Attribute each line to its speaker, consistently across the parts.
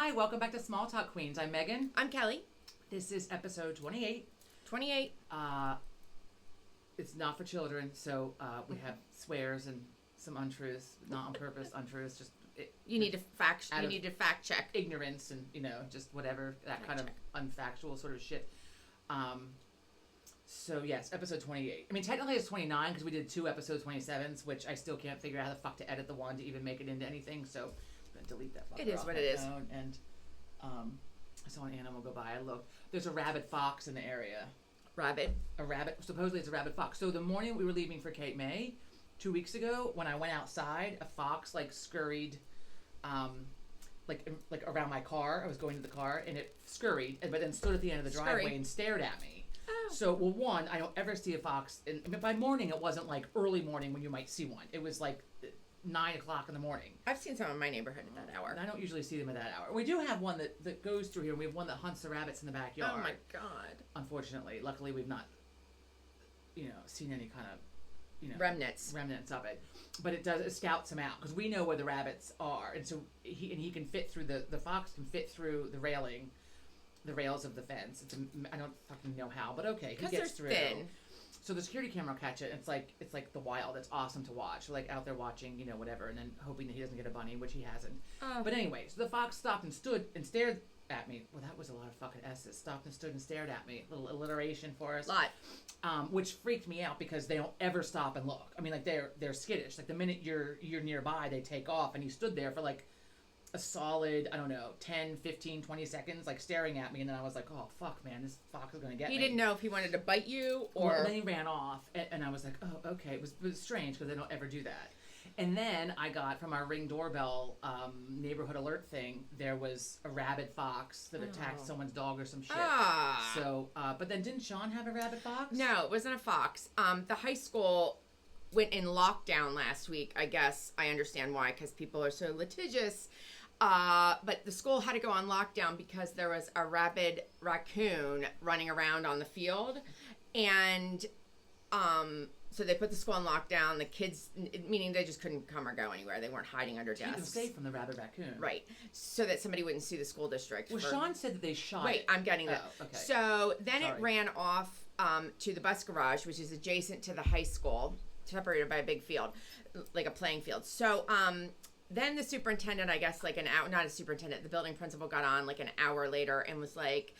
Speaker 1: Hi, welcome back to Small Talk Queens. I'm Megan.
Speaker 2: I'm Kelly.
Speaker 1: This is episode 28.
Speaker 2: 28.
Speaker 1: It's not for children, so we have swears and some untruths, not on purpose untruths, just
Speaker 2: You need to fact check.
Speaker 1: ignorance and, just whatever, that
Speaker 2: Fact
Speaker 1: kind
Speaker 2: check.
Speaker 1: of unfactual sort of shit. So yes, episode 28. I mean, technically it's 29 because we did 2 episode 27s, which I still can't figure out how the fuck to edit the one to even make it into anything, so I'm going to delete that fucker
Speaker 2: It is
Speaker 1: off
Speaker 2: what
Speaker 1: my
Speaker 2: it is.
Speaker 1: phone. And I saw an animal go by. I looked. There's a rabid fox in the area.
Speaker 2: Rabbit.
Speaker 1: A rabbit. Supposedly it's a rabid fox. So the morning we were leaving for Cape May, 2 weeks ago, when I went outside, a fox scurried, like around my car. I was going to the car, and it scurried, but then stood at the end of the driveway and stared at me.
Speaker 2: Oh.
Speaker 1: So, well, one, I don't ever see a fox. And by morning, it wasn't like early morning when you might see one. It was like 9 o'clock in the morning.
Speaker 2: I've seen some in my neighborhood at that hour.
Speaker 1: And I don't usually see them at that hour. We do have one that goes through here. We have one that hunts the rabbits in the backyard.
Speaker 2: Oh my god.
Speaker 1: Unfortunately, luckily we've not, seen any kind of, remnants of it. But it scouts them out because we know where the rabbits are, and so he can fit through the fox can fit through the rails of the fence. I don't fucking know how, but okay, he gets through.
Speaker 2: Thin.
Speaker 1: So the security camera will catch it. It's like the wild. It's awesome to watch. We're like out there watching, whatever, and then hoping that he doesn't get a bunny, which he hasn't. But anyway, so the fox stopped and stood and stared at me. Well, that was a lot of fucking S's. Stopped and stood and stared at me. Little alliteration for us.
Speaker 2: Lot.
Speaker 1: Which freaked me out because they don't ever stop and look. I mean, like they're skittish. Like the minute you're nearby, they take off. And he stood there for like a solid, 10, 15, 20 seconds, like staring at me. And then I was like, oh, fuck, man, this fox is going to get me.
Speaker 2: He didn't know if he wanted to bite you or...
Speaker 1: Well, then he ran off. And I was like, oh, okay. It was strange because they don't ever do that. And then I got from our Ring doorbell neighborhood alert thing, there was a rabid fox that attacked someone's dog or some shit. So, but then didn't Sean have a rabid fox?
Speaker 2: No, it wasn't a fox. The high school went in lockdown last week. I guess I understand why, because people are so litigious. But the school had to go on lockdown because there was a rabid raccoon running around on the field. And so they put the school on lockdown. The kids, meaning they just couldn't come or go anywhere. They weren't hiding under desks.
Speaker 1: Keep them safe from the rabid raccoon.
Speaker 2: Right. So that somebody wouldn't sue the school district.
Speaker 1: Well, Sean said that they shot
Speaker 2: Wait,
Speaker 1: it.
Speaker 2: I'm getting that.
Speaker 1: Oh, okay.
Speaker 2: So then it ran off to the bus garage, which is adjacent to the high school, separated by a big field, like a playing field. So then the superintendent, I guess, like an hour, not a superintendent, the building principal got on like an hour later and was like,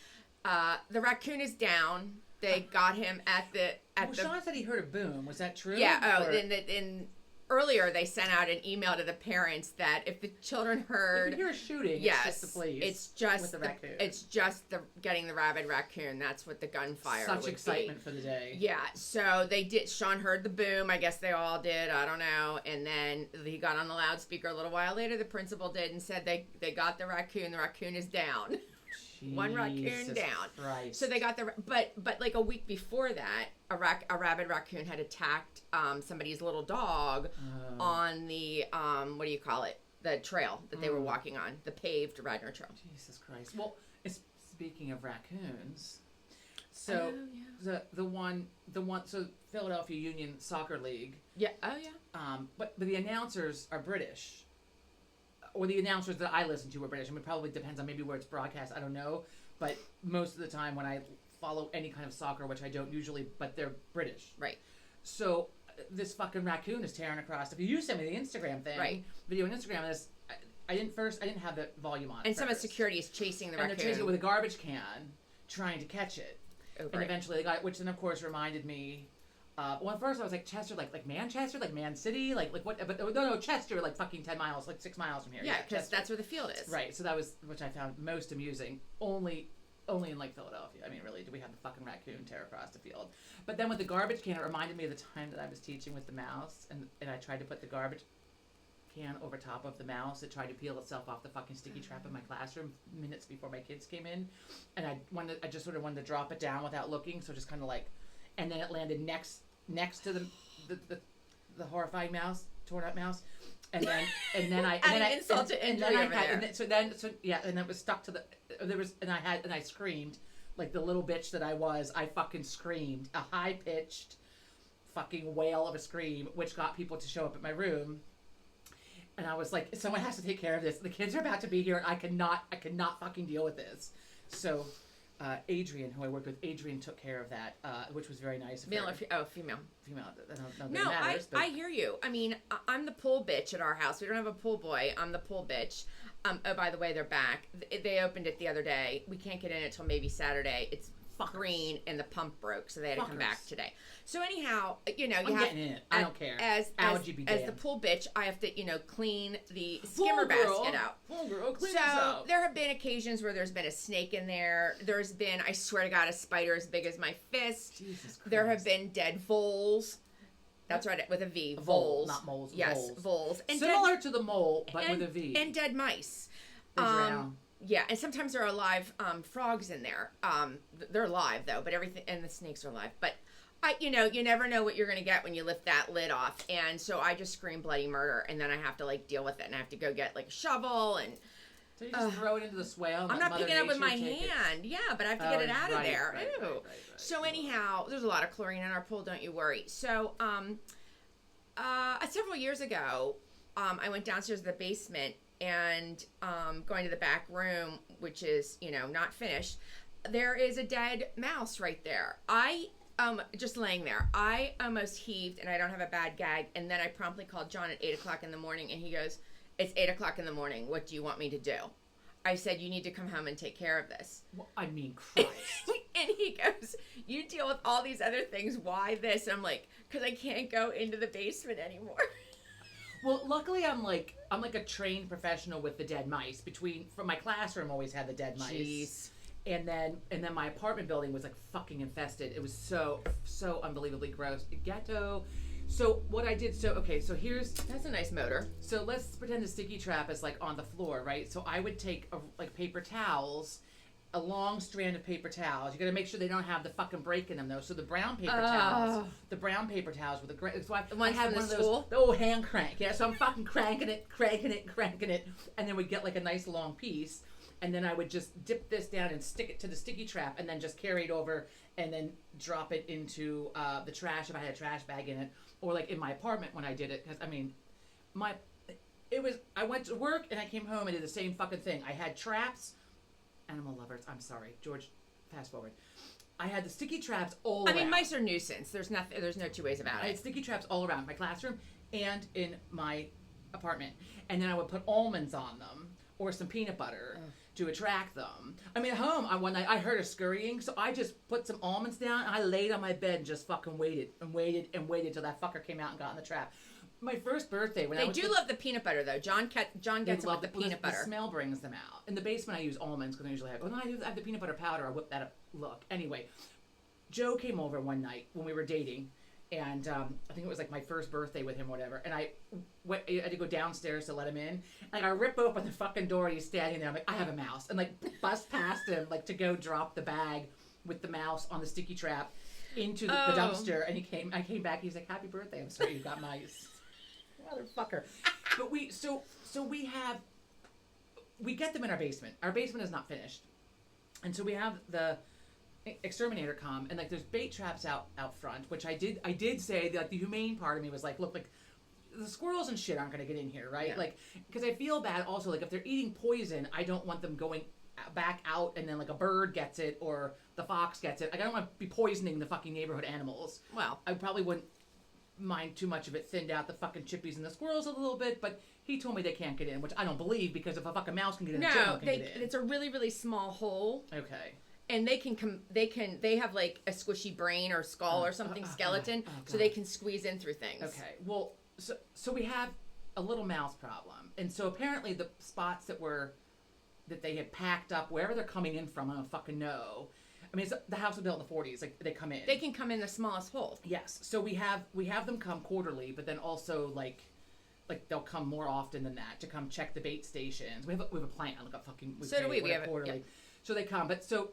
Speaker 2: the raccoon is down. They got him at the...
Speaker 1: Sean said he heard a boom. Was that true?
Speaker 2: Yeah. And earlier they sent out an email to the parents that if the children heard...
Speaker 1: If you hear a shooting,
Speaker 2: yes,
Speaker 1: it's just the police.
Speaker 2: It's just
Speaker 1: with the raccoon.
Speaker 2: It's just getting the rabid raccoon. That's what the gunfire
Speaker 1: Such
Speaker 2: would
Speaker 1: excitement
Speaker 2: be.
Speaker 1: for the day.
Speaker 2: Yeah. So they did. Sean heard the boom. I guess they all did. I don't know. And then he got on the loudspeaker a little while later. The principal did and said they got the raccoon. The raccoon is down. One raccoon down.
Speaker 1: Christ.
Speaker 2: So they got but like a week before that, a rabid raccoon had attacked somebody's little dog on the what do you call it? The trail that they were walking on, the paved Radnor Trail.
Speaker 1: Jesus Christ. Well, speaking of raccoons, so the one so Philadelphia Union Soccer League.
Speaker 2: Yeah. Oh yeah.
Speaker 1: But the announcers are British. Or the announcers that I listen to are British. I mean, it probably depends on maybe where it's broadcast. I don't know. But most of the time when I follow any kind of soccer, which I don't usually, but they're British.
Speaker 2: Right.
Speaker 1: So this fucking raccoon is tearing across. If you sent me the Instagram thing, video on Instagram of this, I didn't have the volume on.
Speaker 2: And some of security is chasing the raccoon.
Speaker 1: And they're chasing it with a garbage can, trying to catch it.
Speaker 2: Oh,
Speaker 1: and eventually they got it, which then of course reminded me. Well, at first I was like Chester, like Manchester, like Man City, like what? But no, Chester, like fucking 10 miles, like 6 miles from here.
Speaker 2: Yeah, because that's where the field is.
Speaker 1: Right. So that was, which I found most amusing. Only in like Philadelphia. I mean, really, do we have the fucking raccoon tear across the field? But then with the garbage can, it reminded me of the time that I was teaching with the mouse, and I tried to put the garbage can over top of the mouse. It tried to peel itself off the fucking sticky trap in my classroom minutes before my kids came in, and I just sort of wanted to drop it down without looking, so just kind of like, and then it landed next to the horrifying mouse, torn up mouse, and then I it was stuck to and I screamed like the little bitch that I was. I fucking screamed a high pitched fucking wail of a scream, which got people to show up at my room. and I was like, someone has to take care of this. The kids are about to be here, and I cannot fucking deal with this. So, Adrian, who I worked with, Adrian took care of that, which was very nice of
Speaker 2: Male
Speaker 1: her.
Speaker 2: or female?
Speaker 1: Female.
Speaker 2: No,
Speaker 1: matters,
Speaker 2: I hear you. I mean, I'm the pool bitch at our house. We don't have a pool boy. I'm the pool bitch. Oh, by the way, they're back. They opened it the other day. We can't get in until maybe Saturday. It's green and the pump broke, so they had to come back today. So anyhow, you know,
Speaker 1: I'm getting in it. I don't care.
Speaker 2: As the pool bitch, I have to, you know, clean the skimmer basket out.
Speaker 1: Pool girl, clean
Speaker 2: so
Speaker 1: this out.
Speaker 2: there have been occasions where there's been a snake in there. There's been, I swear to God, a spider as big as my fist.
Speaker 1: Jesus Christ.
Speaker 2: There have been dead voles. That's right, with a V.
Speaker 1: Vole, not moles.
Speaker 2: Yes, voles.
Speaker 1: And similar to the mole, but with a V.
Speaker 2: And dead mice.
Speaker 1: Drown.
Speaker 2: Yeah, and sometimes there are live frogs in there. They're alive though, but everything, and the snakes are alive. But you know, you never know what you're gonna get when you lift that lid off. And so I just scream bloody murder, and then I have to like deal with it, and I have to go get like a shovel and.
Speaker 1: So you just throw it into the swale.
Speaker 2: I'm not picking it up with my hand. Yeah, but I have to get it out of there.
Speaker 1: Right.
Speaker 2: So anyhow, there's a lot of chlorine in our pool. Don't you worry. So several years ago, I went downstairs to the basement and going to the back room, which is, you know, not finished. There is a dead mouse right there. I just laying there. I almost heaved, and I don't have a bad gag. And then I promptly called John at 8:00 in the morning, and he goes, "It's 8:00 in the morning. What do you want me to do?" I said, "You need to come home and take care of this."
Speaker 1: Well, I mean, Christ.
Speaker 2: And he goes, "You deal with all these other things. Why this?" And I'm like, "Because I can't go into the basement anymore."
Speaker 1: Well, luckily I'm like a trained professional with the dead mice. From my classroom always had the dead mice.
Speaker 2: Jeez.
Speaker 1: And then my apartment building was like fucking infested. It was so unbelievably gross. Ghetto. So what I did, so here's...
Speaker 2: That's a nice motor.
Speaker 1: So let's pretend the sticky trap is like on the floor, right? So I would take like paper towels, a long strand of paper towels. You got to make sure they don't have the fucking break in them though. So the brown paper towels with the great. So I had one of those, the old hand crank. Yeah. So I'm fucking cranking it, and then we'd get like a nice long piece, and then I would just dip this down and stick it to the sticky trap, and then just carry it over, and then drop it into the trash if I had a trash bag in it, or like in my apartment when I did it, because I mean, I went to work and I came home and did the same fucking thing. I had traps. Animal lovers, I'm sorry, George. Fast forward. I had the sticky traps all around.
Speaker 2: I mean, mice are nuisance. There's no two ways about it.
Speaker 1: I had sticky traps all around my classroom and in my apartment, and then I would put almonds on them or some peanut butter to attract them. I mean, at home, one night I heard a scurrying, so I just put some almonds down and I laid on my bed and just fucking waited till that fucker came out and got in the trap. My first birthday when
Speaker 2: they do love the peanut butter though. John gets it with the peanut butter.
Speaker 1: The smell brings them out. In the basement, I use almonds because I usually have. Oh no, I have the peanut butter powder. I whip that up. Look, anyway, Joe came over one night when we were dating, and I think it was like my first birthday with him, or whatever. And I had to go downstairs to let him in, and I rip open the fucking door, and he's standing there. I'm like, I have a mouse, and like bust past him, like to go drop the bag with the mouse on the sticky trap into the dumpster. And I came back. He's like, "Happy birthday! I'm sorry you got mice." Motherfucker. But we get them in our basement. Our basement is not finished. And so we have the exterminator come, and like there's bait traps out front, which I did say that, like, the humane part of me was like, look, like the squirrels and shit aren't going to get in here, right?
Speaker 2: Yeah.
Speaker 1: Like, because I feel bad also, like if they're eating poison, I don't want them going back out and then like a bird gets it or the fox gets it. Like, I don't want to be poisoning the fucking neighborhood animals.
Speaker 2: Well,
Speaker 1: I probably wouldn't mind too much of it, thinned out the fucking chippies and the squirrels a little bit, but he told me they can't get in, which I don't believe, because if a fucking mouse can get in, a gerbil can get in.
Speaker 2: It's a really, really small hole.
Speaker 1: Okay.
Speaker 2: And they have like a squishy brain or skull or something, skeleton, so they can squeeze in through things.
Speaker 1: Okay. Well, so we have a little mouse problem, and so apparently the spots that they had packed up wherever they're coming in from, I don't fucking know. I mean, the house was built in the 40s. Like, they come in.
Speaker 2: They can come in the smallest hole.
Speaker 1: Yes. So we have them come quarterly, but then also like they'll come more often than that to come check the bait stations. We have a plan. Like a fucking.
Speaker 2: So do we. We have
Speaker 1: quarterly.
Speaker 2: Yeah.
Speaker 1: So they come, but so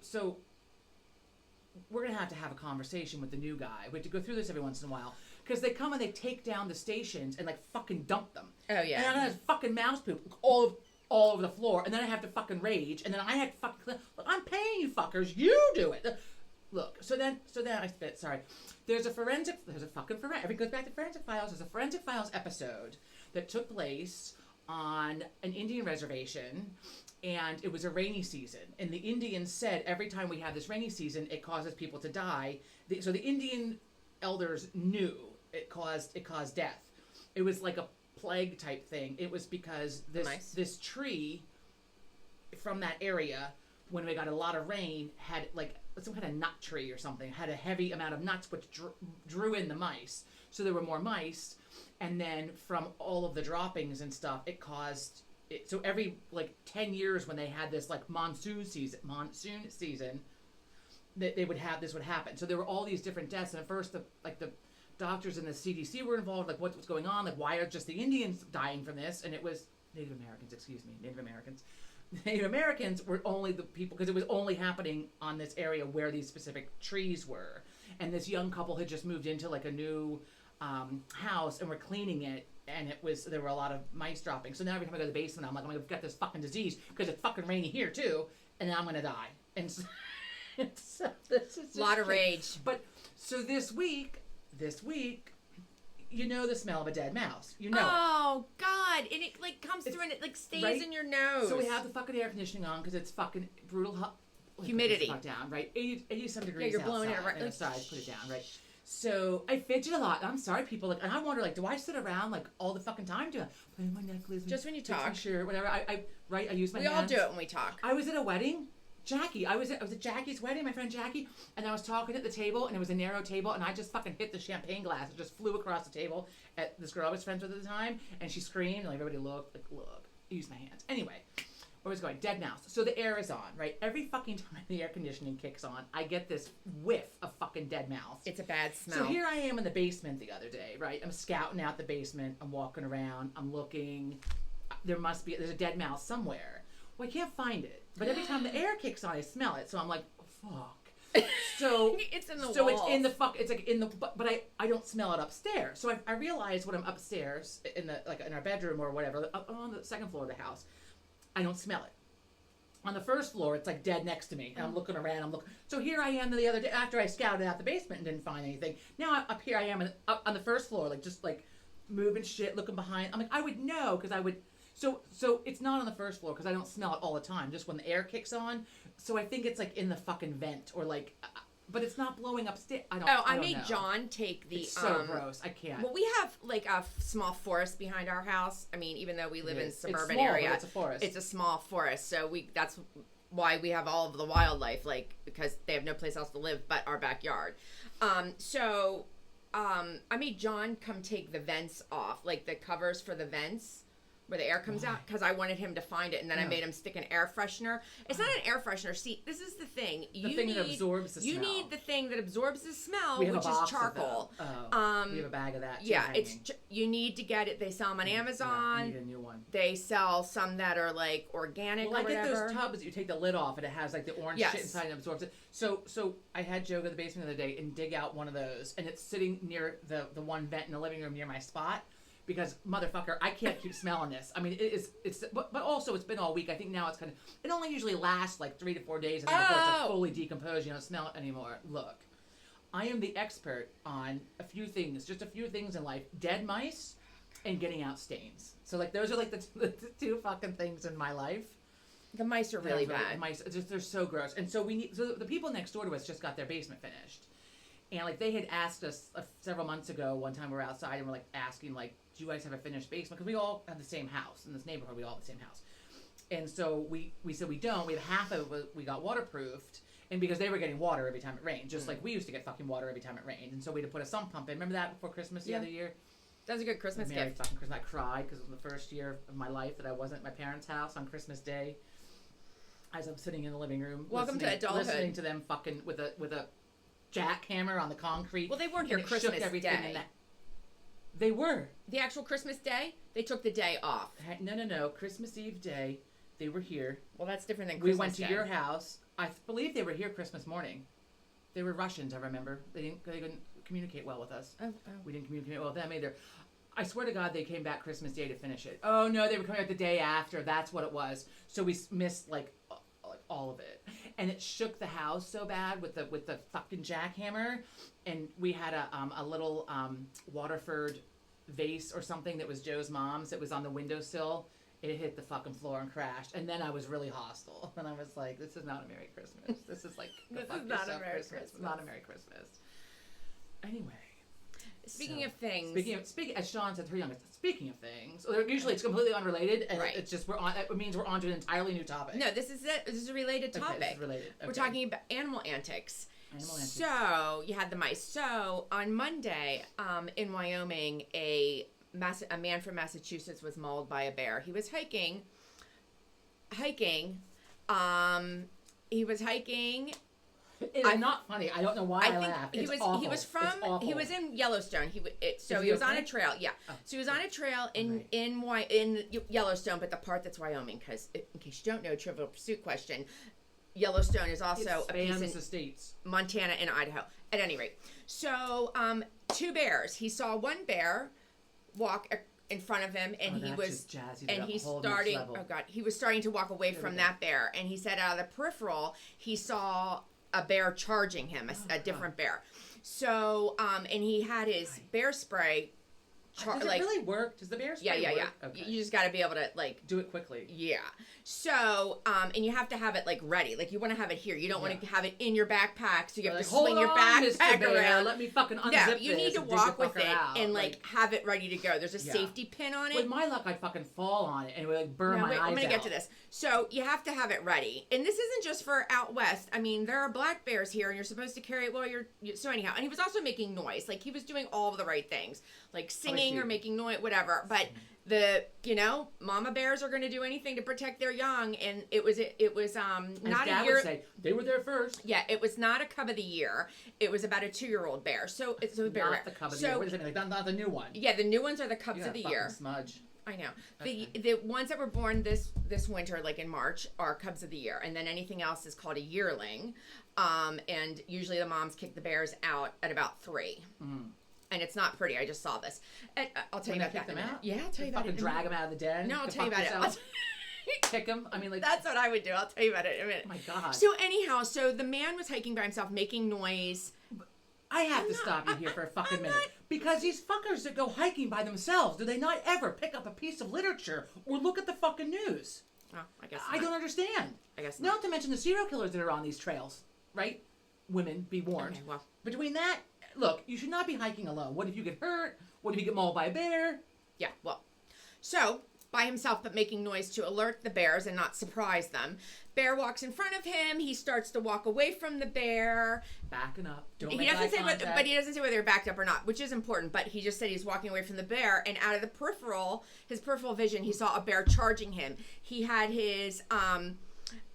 Speaker 1: we're gonna have a conversation with the new guy. We have to go through this every once in a while, because they come and they take down the stations and like fucking dump them.
Speaker 2: Oh yeah.
Speaker 1: And then there's fucking mouse poop all over the floor, and then I have to fucking rage, and then I have to fucking clean. Look, I'm paying you fuckers. You do it. Look. So then I spit. Sorry. There's a fucking forensic. It goes back to Forensic Files. There's a Forensic Files episode that took place on an Indian reservation, and it was a rainy season. And the Indians said every time we have this rainy season, it causes people to die. So the Indian elders knew it caused death. It was like a plague type thing. It was because this tree from that area, when we got a lot of rain, had like some kind of nut tree or something, had a heavy amount of nuts, which drew in the mice. So there were more mice. And then from all of the droppings and stuff, it caused it. So every like 10 years when they had this like monsoon season, they would have this would happen. So there were all these different deaths. And at first, the doctors and the CDC were involved. Like, what's going on? Like, why are just the Indians dying from this? And it was Native Americans. Native Americans were only the people, because it was only happening on this area where these specific trees were. And this young couple had just moved into like a new house and were cleaning it, and there were a lot of mice dropping. So now every time I go to the basement, I'm like, I've got this fucking disease because it's fucking rainy here too, and then I'm gonna die. And so, this is
Speaker 2: a lot of rage.
Speaker 1: But so this week, you know the smell of a dead mouse. You know
Speaker 2: Oh, God. And it, like, comes through and it, like, stays
Speaker 1: right?
Speaker 2: in your nose.
Speaker 1: So we have the fucking air conditioning on because it's fucking brutal
Speaker 2: humidity.
Speaker 1: Put it down, right? 87 degrees
Speaker 2: you're blowing
Speaker 1: outside.
Speaker 2: it right.
Speaker 1: Outside, put it down, right? So I fidget a lot. I'm sorry, people. Like, and I wonder, like, do I sit around like all the fucking time doing playing my necklace?
Speaker 2: Just when you talk.
Speaker 1: Sure, whatever. I use my hands.
Speaker 2: We all do it when we talk.
Speaker 1: I was at a wedding. Jackie, I was at Jackie's wedding, my friend Jackie, and I was talking at the table, and it was a narrow table, and I just fucking hit the champagne glass. It just flew across the table at this girl I was friends with at the time, and she screamed, and like everybody looked, like, look, I used my hands. Anyway, where was going? Dead mouse. So the air is on, right? Every fucking time the air conditioning kicks on, I get this whiff of fucking dead mouse.
Speaker 2: It's a bad smell.
Speaker 1: So here I am in the basement the other day, right? I'm scouting out the basement. I'm walking around. I'm looking. There's a dead mouse somewhere. Well, I can't find it. But every time the air kicks on, I smell it. So I'm like, fuck. So
Speaker 2: it's in the walls.
Speaker 1: So it's in the it's like in the, but I don't smell it upstairs. So I realize when I'm upstairs in our bedroom or whatever, on the second floor of the house, I don't smell it. On the first floor, it's like dead next to me. And I'm looking around. So here I am the other day after I scouted out the basement and didn't find anything. Now up here I am up on the first floor, like just like moving shit, looking behind. I'm like, I would know because I would. So it's not on the first floor because I don't smell it all the time, just when the air kicks on. So I think it's like in the fucking vent or like, but it's not blowing upstairs. I
Speaker 2: made
Speaker 1: know.
Speaker 2: John take the.
Speaker 1: It's so gross. I can't.
Speaker 2: Well, we have like a small forest behind our house. I mean, even though we live in suburban
Speaker 1: small,
Speaker 2: area,
Speaker 1: but it's a forest.
Speaker 2: It's a small forest, so that's why we have all of the wildlife, like because they have no place else to live but our backyard. I made John come take the vents off, like the covers for the vents. Where the air comes out, because I wanted him to find it, and then I made him stick an air freshener. It's not an air freshener. See, this is the thing.
Speaker 1: The thing that absorbs the smell.
Speaker 2: You need the thing that absorbs the smell,
Speaker 1: which
Speaker 2: is charcoal.
Speaker 1: We have a bag of that.
Speaker 2: Yeah, you need to get it. They sell them on Amazon.
Speaker 1: Yeah, you need a new one.
Speaker 2: They sell some that are like organic.
Speaker 1: Well,
Speaker 2: or whatever.
Speaker 1: I get those tubs that you take the lid off, and it has like the orange shit inside and absorbs it. So I had Joe go to the basement the other day and dig out one of those, and it's sitting near the one vent in the living room near my spot. Because motherfucker, I can't keep smelling this. I mean, but also it's been all week. I think now it only usually lasts like 3 to 4 days, and then before it's like fully decomposed. You don't smell it anymore. Look, I am the expert on just a few things in life: dead mice and getting out stains. So like those are like the two fucking things in my life.
Speaker 2: The mice are really bad.
Speaker 1: Mice, they're so gross. And so the people next door to us just got their basement finished. And like they had asked us several months ago, one time we were outside and we're like asking like, do you guys have a finished basement? Because we all have the same house in this neighborhood. We all have the same house. And so we said we don't. We have half of it we got waterproofed. And because they were getting water every time it rained, just like we used to get fucking water every time it rained. And so we had to put a sump pump in. Remember that before Christmas the other year?
Speaker 2: That was a good Christmas gift.
Speaker 1: Fucking Christmas. I cried because it was the first year of my life that I wasn't at my parents' house on Christmas Day. As I'm sitting in the living room,
Speaker 2: welcome to adulthood,
Speaker 1: listening to them fucking with a jackhammer on the concrete.
Speaker 2: Well, they weren't here Christmas Day.
Speaker 1: They were.
Speaker 2: The actual Christmas Day, they took the day off.
Speaker 1: No. Christmas Eve day, they were here.
Speaker 2: Well, that's different than Christmas
Speaker 1: We went to
Speaker 2: Day.
Speaker 1: your house. I believe they were here Christmas morning. They were Russians, I remember. They couldn't communicate well with us.
Speaker 2: Oh.
Speaker 1: We didn't communicate well with them either. I swear to God, they came back Christmas Day to finish it. Oh, no, they were coming back the day after. That's what it was. So we missed, like all of it. And it shook the house so bad with the fucking jackhammer. And we had a little Waterford vase or something that was Joe's mom's that was on the windowsill. It hit the fucking floor and crashed. And then I was really hostile. And I was like, this is not a Merry Christmas. This is like,
Speaker 2: This
Speaker 1: fuck
Speaker 2: is not a
Speaker 1: yourself
Speaker 2: Merry
Speaker 1: Christmas.
Speaker 2: Christmas.
Speaker 1: Not a Merry Christmas. Anyway.
Speaker 2: Speaking
Speaker 1: So,
Speaker 2: of things.
Speaker 1: Speaking, as Sean said to her youngest, speaking of things, usually it's completely unrelated, and
Speaker 2: Right.
Speaker 1: it's just it means we're on to an entirely new topic.
Speaker 2: No, this is it. This is a related topic.
Speaker 1: Okay, this is related.
Speaker 2: We're
Speaker 1: Okay.
Speaker 2: talking about animal antics.
Speaker 1: Animal antics.
Speaker 2: So you had the mice. So on Monday, in Wyoming, a man from Massachusetts was mauled by a bear. He was hiking. He was hiking.
Speaker 1: It's not funny. I don't know why I
Speaker 2: think
Speaker 1: laugh.
Speaker 2: he
Speaker 1: It's
Speaker 2: was
Speaker 1: awful.
Speaker 2: he was from
Speaker 1: It's awful.
Speaker 2: he was in Yellowstone. So
Speaker 1: Is
Speaker 2: he
Speaker 1: he
Speaker 2: was on
Speaker 1: okay?
Speaker 2: a trail. Yeah.
Speaker 1: Oh.
Speaker 2: So he was on a trail in
Speaker 1: Right.
Speaker 2: in Yellowstone, but the part that's Wyoming, because in case you don't know, Trivial Pursuit question, Yellowstone is also
Speaker 1: It
Speaker 2: a piece
Speaker 1: spans
Speaker 2: in
Speaker 1: the states.
Speaker 2: Montana and Idaho. At any rate, so two bears. He saw one bear walk in front of him, and
Speaker 1: Oh,
Speaker 2: he
Speaker 1: that's
Speaker 2: was
Speaker 1: just jazzy to
Speaker 2: and
Speaker 1: a
Speaker 2: he's
Speaker 1: whole next
Speaker 2: starting.
Speaker 1: level.
Speaker 2: Oh God, he was starting to walk away
Speaker 1: There
Speaker 2: from
Speaker 1: we
Speaker 2: that bear, and he said out of the peripheral he saw a bear charging him, a different bear. So and he had his
Speaker 1: Right.
Speaker 2: bear spray.
Speaker 1: Does it really work? Does the bear spray
Speaker 2: Yeah.
Speaker 1: work? Okay.
Speaker 2: You just got to be able to like.
Speaker 1: Do it quickly.
Speaker 2: Yeah. So, and you have to have it like ready. Like you want to have it here. You don't want to have it in your backpack, so you have
Speaker 1: Like,
Speaker 2: to swing your
Speaker 1: hold on, Mr.
Speaker 2: backpack
Speaker 1: Bear,
Speaker 2: around.
Speaker 1: let me fucking unzip
Speaker 2: No, you need
Speaker 1: this
Speaker 2: to
Speaker 1: and dig
Speaker 2: walk
Speaker 1: the
Speaker 2: with
Speaker 1: fucker
Speaker 2: it
Speaker 1: out.
Speaker 2: and like have it ready to go. There's a
Speaker 1: Yeah.
Speaker 2: safety pin on it.
Speaker 1: With my luck, I'd fucking fall on it and it would like burn
Speaker 2: No,
Speaker 1: my
Speaker 2: wait,
Speaker 1: eyes
Speaker 2: I'm gonna get
Speaker 1: out.
Speaker 2: to this. So you have to have it ready, and this isn't just for out west. I mean, there are black bears here, and you're supposed to carry it while so anyhow. And he was also making noise, like he was doing all of the right things, like singing
Speaker 1: see.
Speaker 2: or making noise, whatever. But mama bears are going to do anything to protect their young, and it was
Speaker 1: As
Speaker 2: not
Speaker 1: Dad
Speaker 2: a year.
Speaker 1: would say, they were there first.
Speaker 2: Yeah, it was not a cub of the year. It was about a 2-year-old bear. So it's a bear.
Speaker 1: Not the cub of the year. What does it mean? Like, not the new one.
Speaker 2: Yeah, the new ones are the cubs
Speaker 1: You
Speaker 2: of
Speaker 1: got
Speaker 2: the
Speaker 1: a
Speaker 2: year.
Speaker 1: fucking smudge.
Speaker 2: I know.
Speaker 1: Okay.
Speaker 2: The ones that were born this winter, like in March, are cubs of the year, and then anything else is called a yearling. And usually the moms kick the bears out at about 3.
Speaker 1: Mm.
Speaker 2: And it's not pretty. I just saw this. And, I'll tell you
Speaker 1: When
Speaker 2: about
Speaker 1: they
Speaker 2: that.
Speaker 1: kick
Speaker 2: in a
Speaker 1: them
Speaker 2: minute.
Speaker 1: out?
Speaker 2: Yeah, I'll tell you about
Speaker 1: Fucking
Speaker 2: it. in a
Speaker 1: drag
Speaker 2: minute.
Speaker 1: them out of the den.
Speaker 2: No, I'll
Speaker 1: Go
Speaker 2: tell you
Speaker 1: fuck
Speaker 2: about
Speaker 1: yourself.
Speaker 2: it.
Speaker 1: Kick them. I mean, like.
Speaker 2: That's what I would do. I'll tell you about it in a minute.
Speaker 1: Oh my God.
Speaker 2: So anyhow, so the man was hiking by himself, making noise.
Speaker 1: I have to stop you here for a fucking minute. Because these fuckers that go hiking by themselves, do they not ever pick up a piece of literature or look at the fucking news?
Speaker 2: Oh, I guess
Speaker 1: I
Speaker 2: not.
Speaker 1: don't understand.
Speaker 2: I guess not.
Speaker 1: Not to mention the serial killers that are on these trails, right? Women, be warned.
Speaker 2: Okay, well.
Speaker 1: Between that, look, you should not be hiking alone. What if you get hurt? What if you get mauled by a bear?
Speaker 2: Yeah, well. So, by himself, but making noise to alert the bears and not surprise them. Bear walks in front of him. He starts to walk away from the bear.
Speaker 1: Backing up. Don't
Speaker 2: He
Speaker 1: make
Speaker 2: doesn't
Speaker 1: eye
Speaker 2: say
Speaker 1: contact.
Speaker 2: but he doesn't say whether they're backed up or not, which is important. But he just said he's walking away from the bear, and out of his peripheral vision, he saw a bear charging him. He had his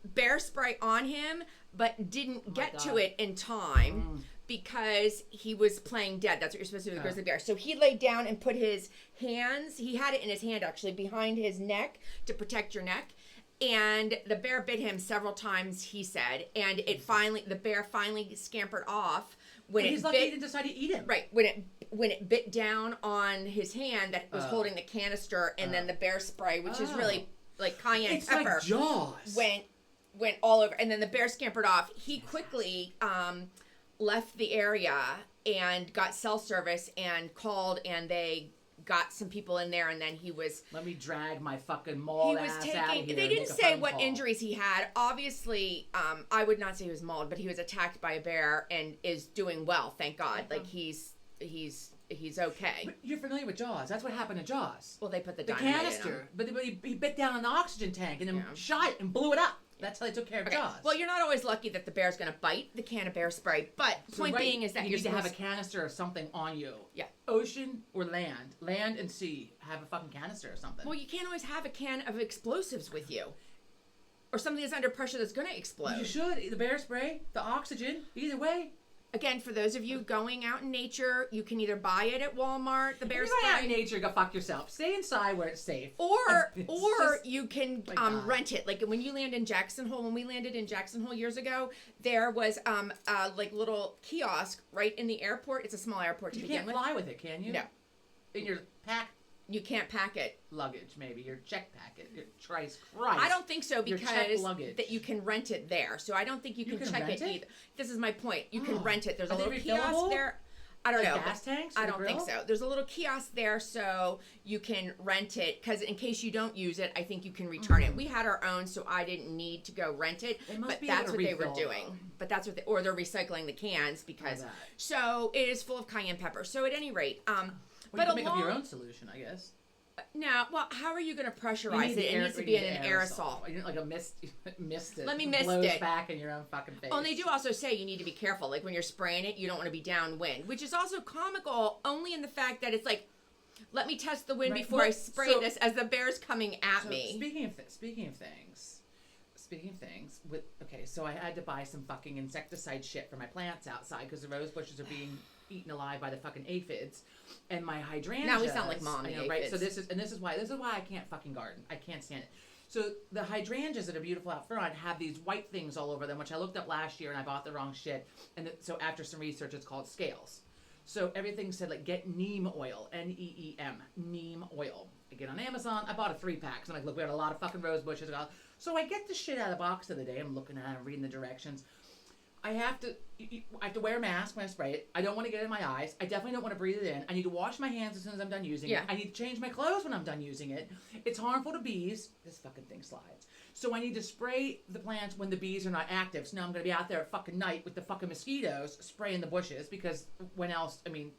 Speaker 2: bear spray on him, but didn't get to
Speaker 1: God.
Speaker 2: it in time. Because he was playing dead. That's what you're supposed to do with a grizzly bear. So he laid down and put his hands, he had it in his hand actually, behind his neck to protect your neck. And the bear bit him several times, he said. And the bear finally scampered off when
Speaker 1: And
Speaker 2: it
Speaker 1: he's lucky he
Speaker 2: bit.
Speaker 1: didn't decide to eat him.
Speaker 2: Right, when it bit down on his hand that was holding the canister, and then the bear spray, which is really like cayenne
Speaker 1: It's
Speaker 2: pepper,
Speaker 1: like Jaws.
Speaker 2: went all over, and then the bear scampered off. He quickly left the area and got cell service and called, and they got some people in there, and then he was
Speaker 1: Let me drag my fucking mauled ass out of here.
Speaker 2: they
Speaker 1: and
Speaker 2: didn't
Speaker 1: make a
Speaker 2: say
Speaker 1: phone
Speaker 2: what
Speaker 1: call.
Speaker 2: injuries he had. Obviously, I would not say he was mauled, but he was attacked by a bear and is doing well, thank God. Like he's okay.
Speaker 1: But you're familiar with Jaws. That's what happened to Jaws.
Speaker 2: Well, they put the
Speaker 1: The
Speaker 2: dynamite in him.
Speaker 1: canister. But he bit down an oxygen tank and then
Speaker 2: Yeah.
Speaker 1: shot it and blew it up. That's how they took care of
Speaker 2: Okay.
Speaker 1: Jaws.
Speaker 2: Well, you're not always lucky that the bear's going to bite the can of bear spray, but
Speaker 1: So
Speaker 2: point being is that
Speaker 1: you
Speaker 2: you're
Speaker 1: need to have a
Speaker 2: supposed-
Speaker 1: canister or something on you.
Speaker 2: Yeah.
Speaker 1: Ocean or land. Land and sea. Have a fucking canister or something.
Speaker 2: Well, you can't always have a can of explosives with you, or something that's under pressure that's going to explode.
Speaker 1: You should. The bear spray, the oxygen, either way.
Speaker 2: Again, for those of you going out in nature, you can either buy it at Walmart, the bear
Speaker 1: If you're going out in
Speaker 2: spray,
Speaker 1: nature, go fuck yourself. Stay inside where it's safe.
Speaker 2: or
Speaker 1: It's
Speaker 2: or
Speaker 1: just-
Speaker 2: you can
Speaker 1: My God.
Speaker 2: rent it. Like when you land in Jackson Hole, when we landed in Jackson Hole years ago, there was like little kiosk right in the airport. It's a small airport to
Speaker 1: You
Speaker 2: begin
Speaker 1: can't
Speaker 2: with.
Speaker 1: fly with it, can you?
Speaker 2: No.
Speaker 1: In your pack
Speaker 2: You can't pack it.
Speaker 1: luggage, maybe. Your check packet. Your Christ.
Speaker 2: I don't think so
Speaker 1: Your checked
Speaker 2: because
Speaker 1: luggage.
Speaker 2: that you can rent it there. So I don't think you can
Speaker 1: can
Speaker 2: check
Speaker 1: rent
Speaker 2: it
Speaker 1: it?
Speaker 2: either. This is my point. You can
Speaker 1: Oh.
Speaker 2: rent it. There's a
Speaker 1: Are they
Speaker 2: little kiosk
Speaker 1: refillable?
Speaker 2: there. I don't
Speaker 1: like
Speaker 2: know.
Speaker 1: gas tanks? For
Speaker 2: I
Speaker 1: the
Speaker 2: don't think
Speaker 1: grill?
Speaker 2: so. There's a little kiosk there, so you can rent it. Because in case you don't use it, I think you can return it. We had our own, so I didn't need to go rent it.
Speaker 1: They must
Speaker 2: But
Speaker 1: be able
Speaker 2: that's
Speaker 1: to
Speaker 2: what they were
Speaker 1: refill
Speaker 2: doing.
Speaker 1: them.
Speaker 2: But that's what they, or they're recycling the cans because.
Speaker 1: I bet.
Speaker 2: So it is full of cayenne pepper. So at any rate,
Speaker 1: Well,
Speaker 2: but
Speaker 1: you can make up your
Speaker 2: along-
Speaker 1: own solution, I guess.
Speaker 2: now, well, how are you going to
Speaker 1: You
Speaker 2: pressurize
Speaker 1: need
Speaker 2: it? It needs to be in an aerosol.
Speaker 1: You need like a mist it.
Speaker 2: Let me mist
Speaker 1: blows
Speaker 2: it.
Speaker 1: back in your own fucking face.
Speaker 2: Oh, and they do also say you need to be careful. Like when you're spraying it, you don't want to be downwind, which is also comical only in the fact that it's like, let me test the wind
Speaker 1: Right.
Speaker 2: before
Speaker 1: Well,
Speaker 2: I spray
Speaker 1: so-
Speaker 2: this as the bear's coming at
Speaker 1: So,
Speaker 2: me.
Speaker 1: Speaking of things, so I had to buy some fucking insecticide shit for my plants outside because the rose bushes are being eaten alive by the fucking aphids, and my hydrangeas.
Speaker 2: Now we sound like mom
Speaker 1: I
Speaker 2: and
Speaker 1: know, right? So
Speaker 2: aphids.
Speaker 1: this is why I can't fucking garden. I can't stand it. So the hydrangeas that are beautiful out front have these white things all over them, which I looked up last year and I bought the wrong shit. And so after some research, it's called scales. So everything said like get neem oil, Neem, neem oil. I get on Amazon. I bought a 3-pack. So I'm like, look, we had a lot of fucking rose bushes. So I get the shit out of the box the other day. I'm looking at it, I'm reading the directions. I have to wear a mask when I spray it. I don't want to get it in my eyes. I definitely don't want to breathe it in. I need to wash my hands as soon as I'm done using
Speaker 2: Yeah.
Speaker 1: it. I need to change my clothes when I'm done using it. It's harmful to bees. This fucking thing slides. So I need to spray the plants when the bees are not active. So now I'm going to be out there at fucking night with the fucking mosquitoes spraying the bushes because when else, I mean,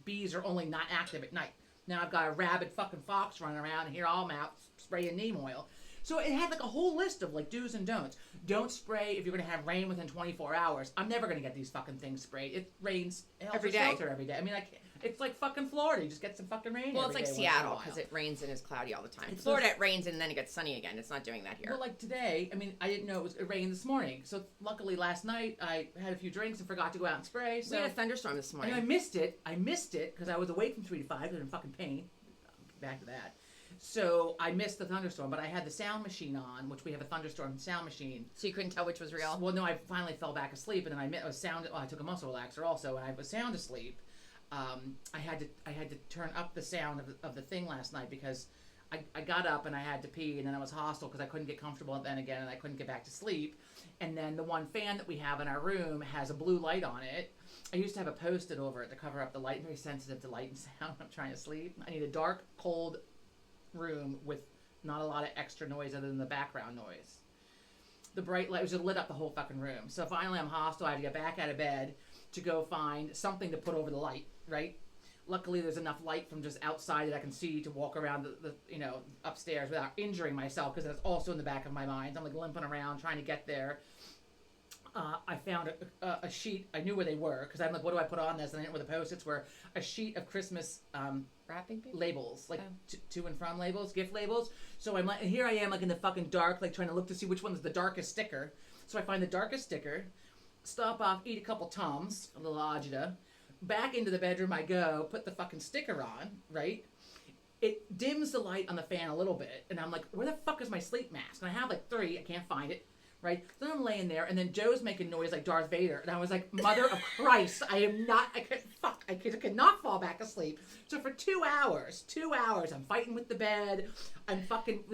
Speaker 1: bees are only not active at night. Now I've got a rabid fucking fox running around and here I'm out spraying neem oil. So it had like a whole list of like do's and don'ts. Don't spray if you're going to have rain within 24 hours. I'm never going to get these fucking things sprayed. It rains
Speaker 2: Every day.
Speaker 1: shelter every day. I mean, it's like fucking Florida. You just get some fucking rain.
Speaker 2: Well, it's
Speaker 1: every
Speaker 2: like
Speaker 1: day once in a
Speaker 2: Seattle
Speaker 1: while.
Speaker 2: because it rains and is cloudy all the time.
Speaker 1: It's
Speaker 2: Florida, it rains and then it gets sunny again. It's not doing that here.
Speaker 1: Well, like today, I mean, I didn't know it rained this morning. So luckily last night I had a few drinks and forgot to go out and spray. So
Speaker 2: we had a thunderstorm this morning.
Speaker 1: and I missed it. I missed it because I was awake from 3 to 5 because I'm in fucking pain. Back to that. So I missed the thunderstorm, but I had the sound machine on, which we have a thunderstorm sound machine.
Speaker 2: So you couldn't tell which was real?
Speaker 1: Well, no, I finally fell back asleep, and then I was sound. Well, I took a muscle relaxer also, and I was sound asleep. I had to turn up the sound of the thing last night because I got up and I had to pee, and then I was hostile because I couldn't get comfortable then again, and I couldn't get back to sleep. And then the one fan that we have in our room has a blue light on it. I used to have a Post-it over it to cover up the light. I'm very sensitive to light and sound. I'm trying to sleep. I need a dark, cold room with not a lot of extra noise other than the background noise. The bright light was just lit up the whole fucking room. So finally I'm hostile. I have to get back out of bed to go find something to put over the light, right? Luckily there's enough light from just outside that I can see to walk around the upstairs without injuring myself because that's also in the back of my mind. I'm like limping around trying to get there. I found a sheet. I knew where they were because I'm like, what do I put on this? And I didn't know where the Post-its were. A sheet of Christmas
Speaker 2: Wrapping paper?
Speaker 1: labels, like to and from labels, gift labels. So I'm like, and here I am, like in the fucking dark, like trying to look to see which one is the darkest sticker. So I find the darkest sticker, stop off, eat a couple Tums, a little agita. Back into the bedroom I go, put the fucking sticker on, right? It dims the light on the fan a little bit, and I'm like, where the fuck is my sleep mask? And I have like 3, I can't find it. Right? Then I'm laying there, and then Joe's making noise like Darth Vader, and I was like, "Mother of Christ, I could not fall back asleep." So for 2 hours, I'm fighting with the bed. I'm fucking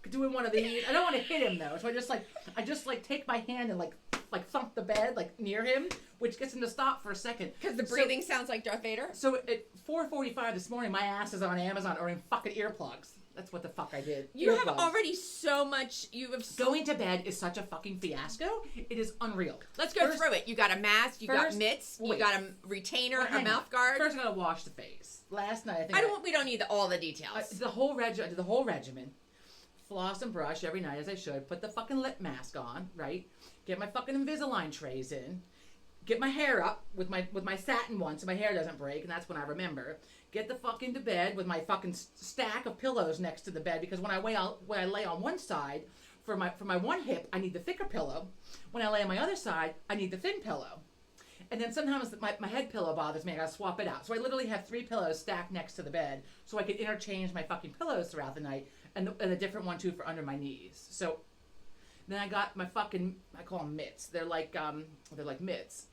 Speaker 1: doing one of these. I don't want to hit him though, so I just take my hand and like thump the bed like near him, which gets him to stop for a second.
Speaker 2: Because the breathing sounds like Darth Vader?
Speaker 1: So at 4:45 this morning, my ass is on Amazon ordering fucking earplugs. That's what the fuck I did.
Speaker 2: You have already so much.
Speaker 1: Going to bed is such a fucking fiasco. It is unreal.
Speaker 2: Let's go through it. You got a mask. You got mitts. You got a retainer, a mouth guard.
Speaker 1: First, I gotta wash the face. Last night,
Speaker 2: We don't need all the details.
Speaker 1: I did the whole regimen. Floss and brush every night as I should. Put the fucking lip mask on. Right. Get my fucking Invisalign trays in. Get my hair up with my satin one so my hair doesn't break, and that's when I remember. Get the fuck into bed with my fucking stack of pillows next to the bed because when I lay on one side, for my one hip, I need the thicker pillow. When I lay on my other side, I need the thin pillow. And then sometimes my head pillow bothers me. I gotta swap it out. So I literally have 3 pillows stacked next to the bed so I can interchange my fucking pillows throughout the night and a different one too for under my knees. So then I got my fucking, I call them mitts. They're like mitts.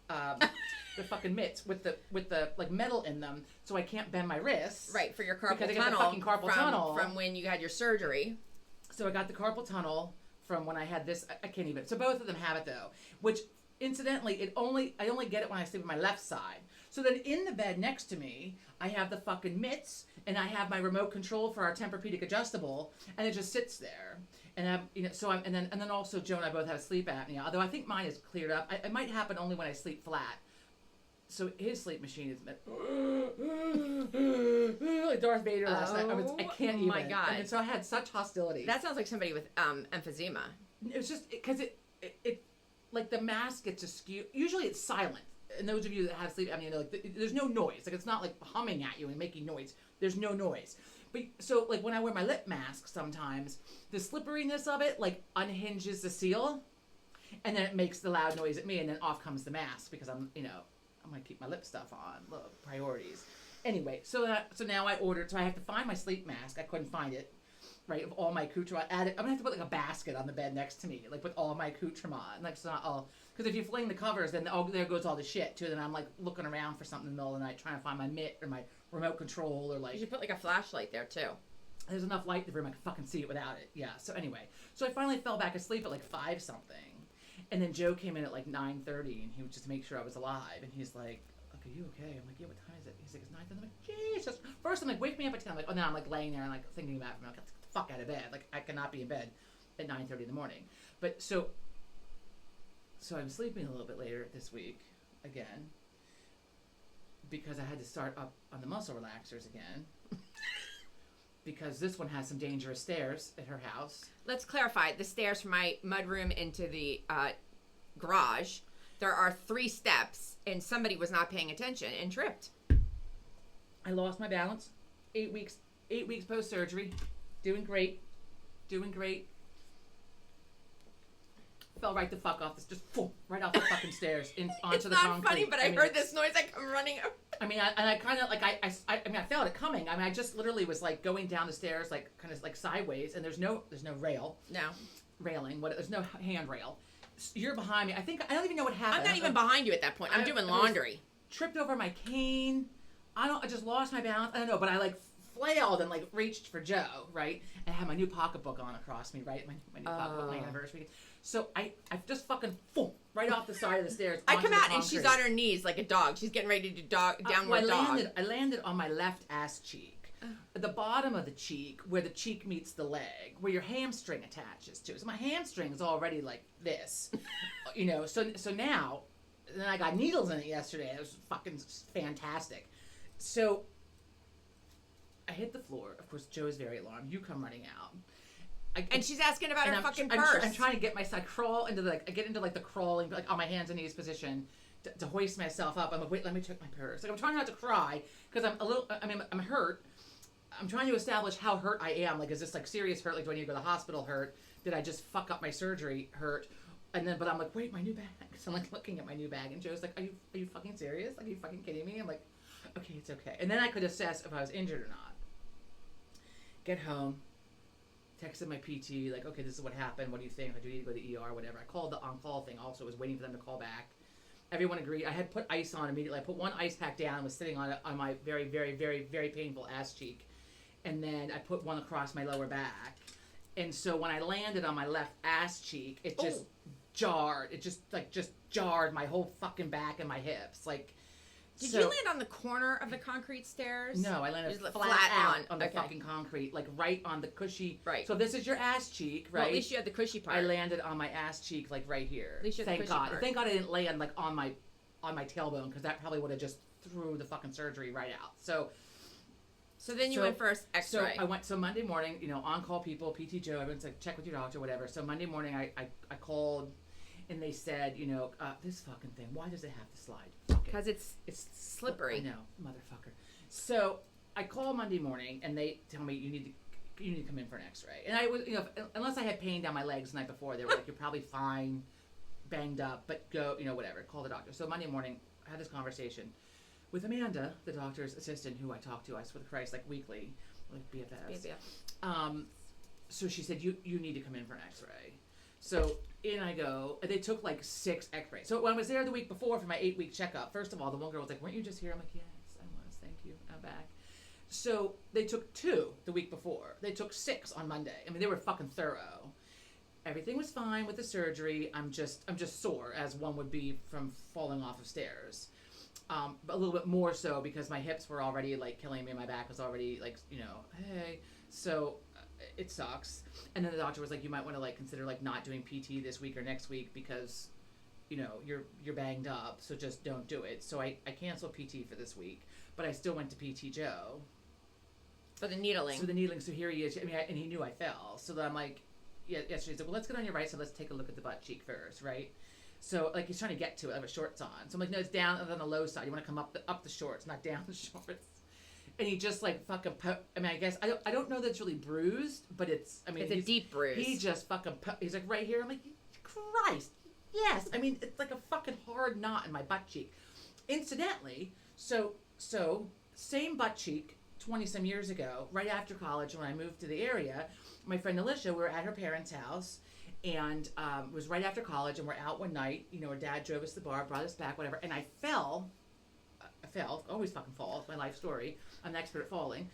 Speaker 1: The fucking mitts with the like metal in them, so I can't bend my wrists.
Speaker 2: Right, for your carpal
Speaker 1: because I
Speaker 2: tunnel.
Speaker 1: got the fucking carpal tunnel
Speaker 2: from when you had your surgery.
Speaker 1: So I got the carpal tunnel from when I had this. I can't even. So both of them have it though, which incidentally, I only get it when I sleep on my left side. So then in the bed next to me, I have the fucking mitts and I have my remote control for our Tempur-Pedic adjustable, and it just sits there. And and then also Joe and I both have sleep apnea. Although I think mine is cleared up. It might happen only when I sleep flat. So his sleep machine is like Darth Vader last night. I can't even.
Speaker 2: Oh my God.
Speaker 1: And so I had such hostility.
Speaker 2: That sounds like somebody with emphysema.
Speaker 1: It was just because it like the mask gets askew. Usually it's silent. And those of you that have sleep apnea know, like, there's no noise. Like, it's not like humming at you and making noise. There's no noise. But so like when I wear my lip mask, sometimes the slipperiness of it like unhinges the seal, and then it makes the loud noise at me, and then off comes the mask because I'm gonna keep my lip stuff on. Look, priorities. Anyway, so now I ordered. So I have to find my sleep mask. I couldn't find it. Right, of all my accoutrement, I'm gonna have to put like a basket on the bed next to me, like with all my accoutrement. Like, it's not all, because if you fling the covers, then there goes all the shit too. Then I'm like looking around for something in the middle of the night, trying to find my mitt or my remote control or like.
Speaker 2: You should put like a flashlight there too.
Speaker 1: There's enough light in the room I can fucking see it without it. Yeah. So anyway, so I finally fell back asleep at like 5 something, and then Joe came in at like 9:30, and he was just to make sure I was alive, and he's like, "Look, are you okay?" I'm like, "Yeah, what time is it?" He's like, "It's 9:30." I'm like, "Jesus!" First, I'm like, "Wake me up at 10." I'm like, "Oh no!" I'm like laying there and like thinking about it. I'm like, "Get the fuck out of bed!" Like, I cannot be in bed at 9:30 in the morning. But so I'm sleeping a little bit later this week again because I had to start up on the muscle relaxers again. Because this one has some dangerous stairs at her house.
Speaker 2: Let's clarify. The stairs from my mudroom into the garage, there are 3 steps, and somebody was not paying attention and tripped.
Speaker 1: I lost my balance. 8 weeks post-surgery. Doing great. Fell right the fuck off. Just right off the fucking stairs onto
Speaker 2: it's
Speaker 1: the
Speaker 2: not
Speaker 1: concrete.
Speaker 2: funny, but I heard this noise. I come running up.
Speaker 1: I mean, I kind of like I felt it coming. I mean, I just literally was like going down the stairs, like kind of like sideways, and there's no railing. There's no handrail. You're behind me. I don't even know what happened.
Speaker 2: I'm not even behind you at that point. I'm doing laundry.
Speaker 1: Tripped over my cane. I just lost my balance. I don't know, but I like flailed and like reached for Joe, right? And I had my new pocketbook on across me, right? My new pocketbook, my anniversary. So I just fucking right off the side of the stairs.
Speaker 2: I come out and she's on her knees like a dog. She's getting ready to do downward dog.
Speaker 1: I landed on my left ass cheek, the bottom of the cheek, where the cheek meets the leg, where your hamstring attaches to. So my hamstring is already like this, So now, then I got needles in it yesterday. It was fucking fantastic. So I hit the floor. Of course, Joe is very alarmed. You come running out.
Speaker 2: And she's asking about her fucking purse.
Speaker 1: I'm trying to get I crawl into I get into like the crawling, like on my hands and knees position to hoist myself up. I'm like, wait, let me check my purse. Like, I'm trying not to cry because I'm hurt. I'm trying to establish how hurt I am. Like, is this like serious hurt? Like, do I need to go to the hospital hurt? Did I just fuck up my surgery hurt? But I'm like, wait, my new bag. So I'm like looking at my new bag, and Joe's like, are you fucking serious? Like, are you fucking kidding me? I'm like, okay, it's okay. And then I could assess if I was injured or not. Get home. Texted my PT, like, okay, this is what happened. What do you think? I do need to go to the ER, whatever. I called the on-call thing also. Was waiting for them to call back. Everyone agreed. I had put ice on immediately. I put one ice pack down and was sitting on my very, very, very, very painful ass cheek. And then I put one across my lower back. And so when I landed on my left ass cheek, it just jarred. It just jarred my whole fucking back and my hips. Like,
Speaker 2: Did you land on the corner of the concrete stairs?
Speaker 1: No, I landed flat on the fucking concrete, like right on the cushy.
Speaker 2: Right.
Speaker 1: So this is your ass cheek, right?
Speaker 2: Well, at least you had the cushy part.
Speaker 1: I landed on my ass cheek, like right here.
Speaker 2: At least you had
Speaker 1: Thank
Speaker 2: the cushy
Speaker 1: God.
Speaker 2: part.
Speaker 1: Thank God I didn't land like on my tailbone, because that probably would have just threw the fucking surgery right out.
Speaker 2: So then you went for an X-ray.
Speaker 1: So I went. So Monday morning, on-call people, PT Joe, everyone's like, check with your doctor, whatever. So Monday morning, I called, and they said, this fucking thing, why does it have to slide?
Speaker 2: Because it's slippery.
Speaker 1: I know, motherfucker. So I call Monday morning, and they tell me you need to come in for an X-ray. And I was, unless I had pain down my legs the night before, they were like, you're probably fine, banged up, but go, whatever, call the doctor. So Monday morning, I had this conversation with Amanda, the doctor's assistant, who I talk to, I swear to Christ, like weekly, like BFFs.
Speaker 2: BFF.
Speaker 1: So she said, you need to come in for an X-ray. So in I go. They took like 6 X-rays. So when I was there the week before for my 8-week checkup, first of all, the one girl was like, weren't you just here? I'm like, yes, I was. Thank you. I'm back. So they took 2 the week before. They took 6 on Monday. I mean, they were fucking thorough. Everything was fine with the surgery. I'm just sore, as one would be from falling off of stairs. But a little bit more so because my hips were already like killing me. My back was already like, hey. So it sucks. And then the doctor was like, you might want to like consider like not doing PT this week or next week because, you're banged up. So just don't do it. So I canceled PT for this week, but I still went to PT Joe.
Speaker 2: For the needling.
Speaker 1: So here he is. And he knew I fell. So then I'm like, yesterday he's like, well, let's get on your right. So let's take a look at the butt cheek first, right? So like he's trying to get to it. I have shorts on. So I'm like, no, it's down on the low side. You want to come up the shorts, not down the shorts. And he just like fucking. I guess I don't know that it's really bruised, but it's
Speaker 2: a deep bruise.
Speaker 1: He just fucking. He's like right here. I'm like, Christ, yes. It's like a fucking hard knot in my butt cheek. Incidentally, so same butt cheek 20 some years ago, right after college when I moved to the area. My friend Alicia, we were at her parents' house, and it was right after college, and we're out one night. Her dad drove us to the bar, brought us back, whatever, and I fell. Always fucking fall. It's my life story. I'm an expert at falling.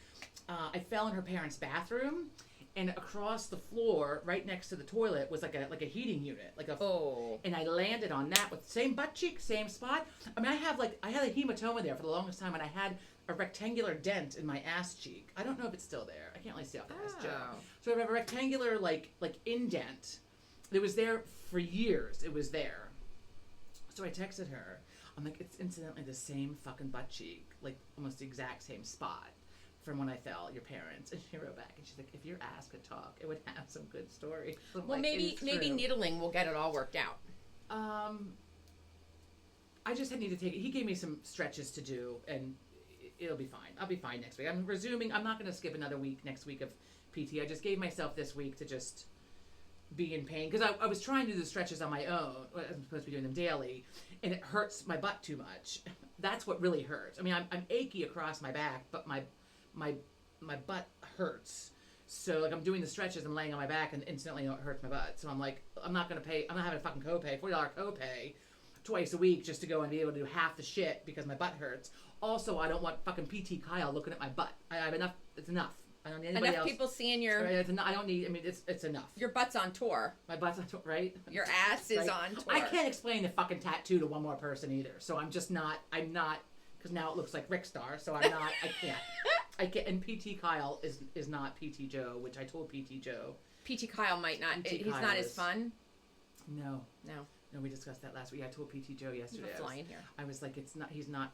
Speaker 1: I fell in her parents' bathroom, and across the floor, right next to the toilet, was like a heating unit, and I landed on that with the same butt cheek, same spot. I had a hematoma there for the longest time, and I had a rectangular dent in my ass cheek. I don't know if it's still there. I can't really see off the ass cheek. So I have a rectangular like indent. It was there for years. It was there. So I texted her. I'm like, it's incidentally the same fucking butt cheek, like almost the exact same spot from when I fell, your parents. And she wrote back and she's like, if your ass could talk, it would have some good stories.
Speaker 2: Well, maybe needling will get it all worked out.
Speaker 1: I just need to take it. He gave me some stretches to do, and it'll be fine. I'll be fine next week. I'm resuming. I'm not going to skip another week next week of PT. I just gave myself this week to just be in pain because I was trying to do the stretches on my own. I'm supposed to be doing them daily, and it hurts my butt too much. That's what really hurts. I'm achy across my back, but my butt hurts. So like I'm doing the stretches, I'm laying on my back, and instantly it hurts my butt. So I'm like, I'm not having a fucking copay, $40 copay twice a week just to go and be able to do half the shit because my butt hurts. Also, I don't want fucking PT Kyle looking at my butt. I have enough. It's enough. I don't need anybody
Speaker 2: enough
Speaker 1: else.
Speaker 2: people seeing your.
Speaker 1: I don't need. It's enough.
Speaker 2: Your butt's on tour.
Speaker 1: My butt's on tour, right?
Speaker 2: Your ass is on tour.
Speaker 1: I can't explain the fucking tattoo to one more person either. So I'm just not. I'm not because now it looks like Rick Star. So I'm not. I can't. I can't. And PT Kyle is not PT Joe, which I told PT Joe.
Speaker 2: PT Kyle might not.
Speaker 1: PT
Speaker 2: he's
Speaker 1: Kyle
Speaker 2: not
Speaker 1: is,
Speaker 2: as fun.
Speaker 1: No, we discussed that last week. I told PT Joe yesterday.
Speaker 2: Flying here.
Speaker 1: I was like, it's not. He's not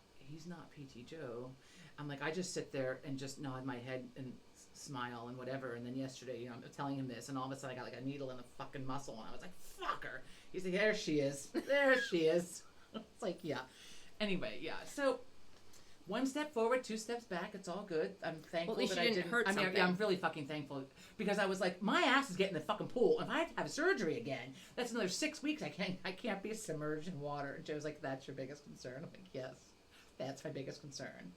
Speaker 1: PT Joe. I'm like, I just sit there and just nod my head and smile and whatever. And then yesterday, I'm telling him this, and all of a sudden I got like a needle in the fucking muscle, and I was like, fuck her. He's like, there she is. There she is. It's like, yeah. Anyway, yeah. So one step forward, two steps back. It's all good. I'm thankful
Speaker 2: at least
Speaker 1: that
Speaker 2: you
Speaker 1: I
Speaker 2: didn't hurt something.
Speaker 1: I'm really fucking thankful because I was like, my ass is getting in the fucking pool. If I have to have surgery again, that's another 6 weeks. I can't be submerged in water. And Joe's like, that's your biggest concern? I'm like, yes, that's my biggest concern.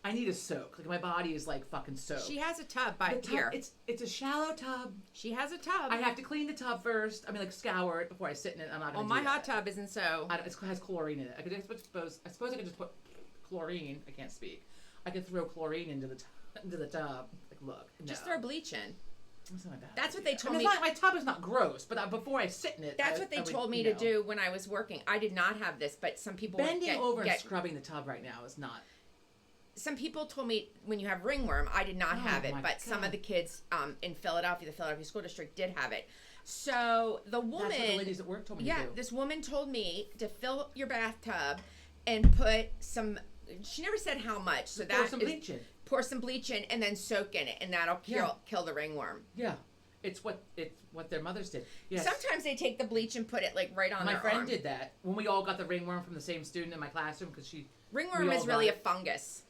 Speaker 1: I need a soak. Like my body is like fucking soaked.
Speaker 2: She has a tub here.
Speaker 1: It's a shallow tub.
Speaker 2: She has a tub.
Speaker 1: I have to clean the tub first. scour it before I sit in it. I'm not gonna do
Speaker 2: my
Speaker 1: that.
Speaker 2: hot tub isn't so.
Speaker 1: It has chlorine in it. I suppose I could just put chlorine. I can't speak. I could throw chlorine into the tub. Like, look,
Speaker 2: just throw bleach in.
Speaker 1: That's not a bad
Speaker 2: That's what
Speaker 1: idea.
Speaker 2: they told me.
Speaker 1: My tub is not gross, but before I sit in it,
Speaker 2: that's what they told me to do when I was working. I did not have this, but some people
Speaker 1: bending over and scrubbing the tub right now is not.
Speaker 2: Some people told me when you have ringworm, I did not have it, but some of the kids in Philadelphia, the Philadelphia School District, did have it. So the woman,
Speaker 1: that's what the ladies at work told me to do.
Speaker 2: This woman told me to fill your bathtub and put some. She never said how much. So
Speaker 1: pour some bleach in.
Speaker 2: Pour some bleach in and then soak in it, and that'll kill the ringworm.
Speaker 1: Yeah. It's what their mothers did. Yes.
Speaker 2: Sometimes they take the bleach and put it like right on their arm.
Speaker 1: My friend did that when we all got the ringworm from the same student in my classroom because
Speaker 2: ringworm is really a fungus.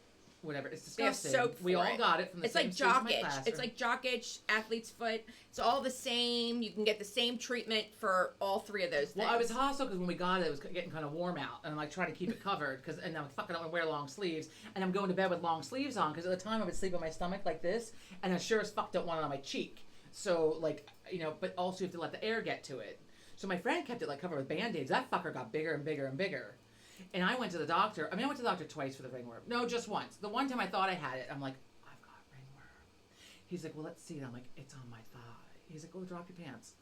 Speaker 1: Whatever, it's disgusting.
Speaker 2: They have soap for
Speaker 1: we all got it from the same student in my classroom.
Speaker 2: It's like jock itch, athlete's foot. It's all the same. You can get the same treatment for all three of those things.
Speaker 1: Well, I was hostile because when we got it, it was getting kind of warm out, and I'm like trying to keep it covered and I'm fucking up and wear long sleeves, and I'm going to bed with long sleeves on because at the time I would sleep on my stomach like this, and I sure as fuck don't want it on my cheek. So like but also you have to let the air get to it. So my friend kept it like covered with Band-Aids. That fucker got bigger and bigger and bigger. And I went to the doctor. I went to the doctor twice for the ringworm. No, just once. The one time I thought I had it, I'm like, I've got ringworm. He's like, well, let's see it. I'm like, it's on my thigh. He's like, oh, drop your pants.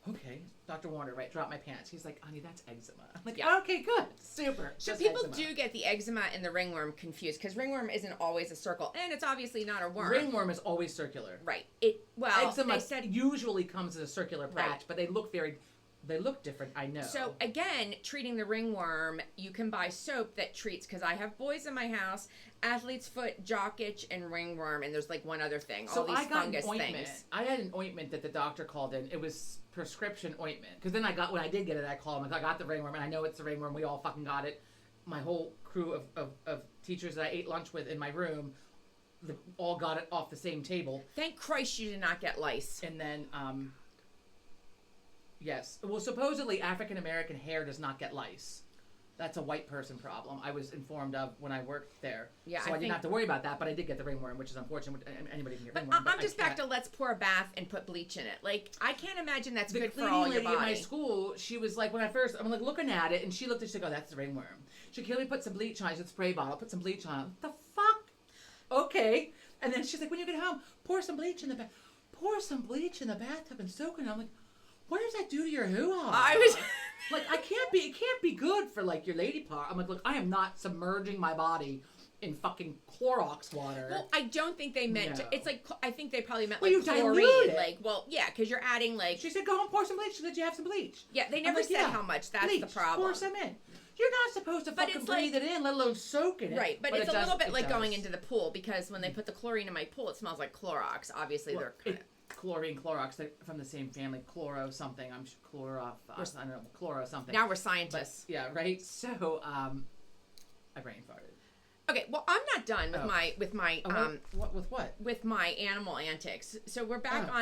Speaker 1: okay, Dr. Warner, right, drop my pants. He's like, honey, that's eczema. I'm like,
Speaker 2: Yeah.
Speaker 1: okay, good, super.
Speaker 2: So
Speaker 1: just
Speaker 2: people
Speaker 1: eczema.
Speaker 2: do get the eczema and the ringworm confused because ringworm isn't always a circle, and it's obviously not a worm.
Speaker 1: Ringworm is always circular.
Speaker 2: Right.
Speaker 1: Eczema
Speaker 2: They said
Speaker 1: usually comes as a circular patch,
Speaker 2: Right.
Speaker 1: but they look different, I know.
Speaker 2: so. Again, treating the ringworm, you can buy soap that treats because I have boys in my house, athlete's foot, jock itch, and ringworm, and there's like one other thing.
Speaker 1: So
Speaker 2: all these
Speaker 1: I got
Speaker 2: fungus
Speaker 1: an ointment.
Speaker 2: things.
Speaker 1: I had an ointment that the doctor called in. It was prescription ointment. Because then when I did get it, I called him. I got the ringworm, and I know it's the ringworm. We all fucking got it. My whole crew of teachers that I ate lunch with in my room, all got it off the same table.
Speaker 2: Thank Christ you did not get lice.
Speaker 1: And then, yes. Well, supposedly African American hair does not get lice. That's a white person problem. I was informed of when I worked there.
Speaker 2: Yeah,
Speaker 1: so
Speaker 2: I
Speaker 1: I didn't
Speaker 2: think-
Speaker 1: have to worry about that, but I did get the ringworm, which is unfortunate. Anybody can get
Speaker 2: But
Speaker 1: ringworm.
Speaker 2: I'm just
Speaker 1: I
Speaker 2: back
Speaker 1: can't.
Speaker 2: to let's pour a bath and put bleach in it. Like, I can't imagine that's
Speaker 1: The
Speaker 2: good for
Speaker 1: cleaning
Speaker 2: all your
Speaker 1: lady at my
Speaker 2: body.
Speaker 1: school, she was like, I'm like looking at it, and she looked and she goes, "Oh, that's the ringworm." She said, "Can we put some bleach on it?" She said, "Spray bottle, put some bleach on it." What the fuck? Okay. And then she's like, "When you get home, pour some bleach in the bathtub and soak it." I'm like, "What does that do to your hoo-ha?"
Speaker 2: I was
Speaker 1: like, it can't be good for like your lady part. I'm like, look, I am not submerging my body in fucking Clorox water.
Speaker 2: Well, I don't think they meant to.
Speaker 1: No.
Speaker 2: It's like, I think they probably meant
Speaker 1: Well,
Speaker 2: like
Speaker 1: you dilute
Speaker 2: chlorine.
Speaker 1: it.
Speaker 2: Like, well, yeah, because you're adding like,
Speaker 1: She said, "Go home, pour some bleach." She said, "You have some bleach."
Speaker 2: yeah, they
Speaker 1: I'm
Speaker 2: never
Speaker 1: like,
Speaker 2: said
Speaker 1: "Yeah,
Speaker 2: how much. That's
Speaker 1: bleach,
Speaker 2: the problem.
Speaker 1: Pour some in. You're not supposed to
Speaker 2: But
Speaker 1: fucking
Speaker 2: it's like-
Speaker 1: breathe it in, let alone soak in it.
Speaker 2: Right, but it's
Speaker 1: it
Speaker 2: a little
Speaker 1: does-
Speaker 2: bit
Speaker 1: it
Speaker 2: like going
Speaker 1: does.
Speaker 2: into the pool because when they put the chlorine in my pool, it smells like Clorox. Obviously,
Speaker 1: Well,
Speaker 2: they're kind
Speaker 1: chlorine, Clorox, they're from the same family. Chloro something. I'm sure I don't know. Chloro something.
Speaker 2: now we're
Speaker 1: But,
Speaker 2: scientists.
Speaker 1: yeah, right. So, I brain farted.
Speaker 2: Okay, well, I'm not done with
Speaker 1: Oh.
Speaker 2: my
Speaker 1: Oh, what with what?
Speaker 2: with my animal antics. So we're back
Speaker 1: Oh.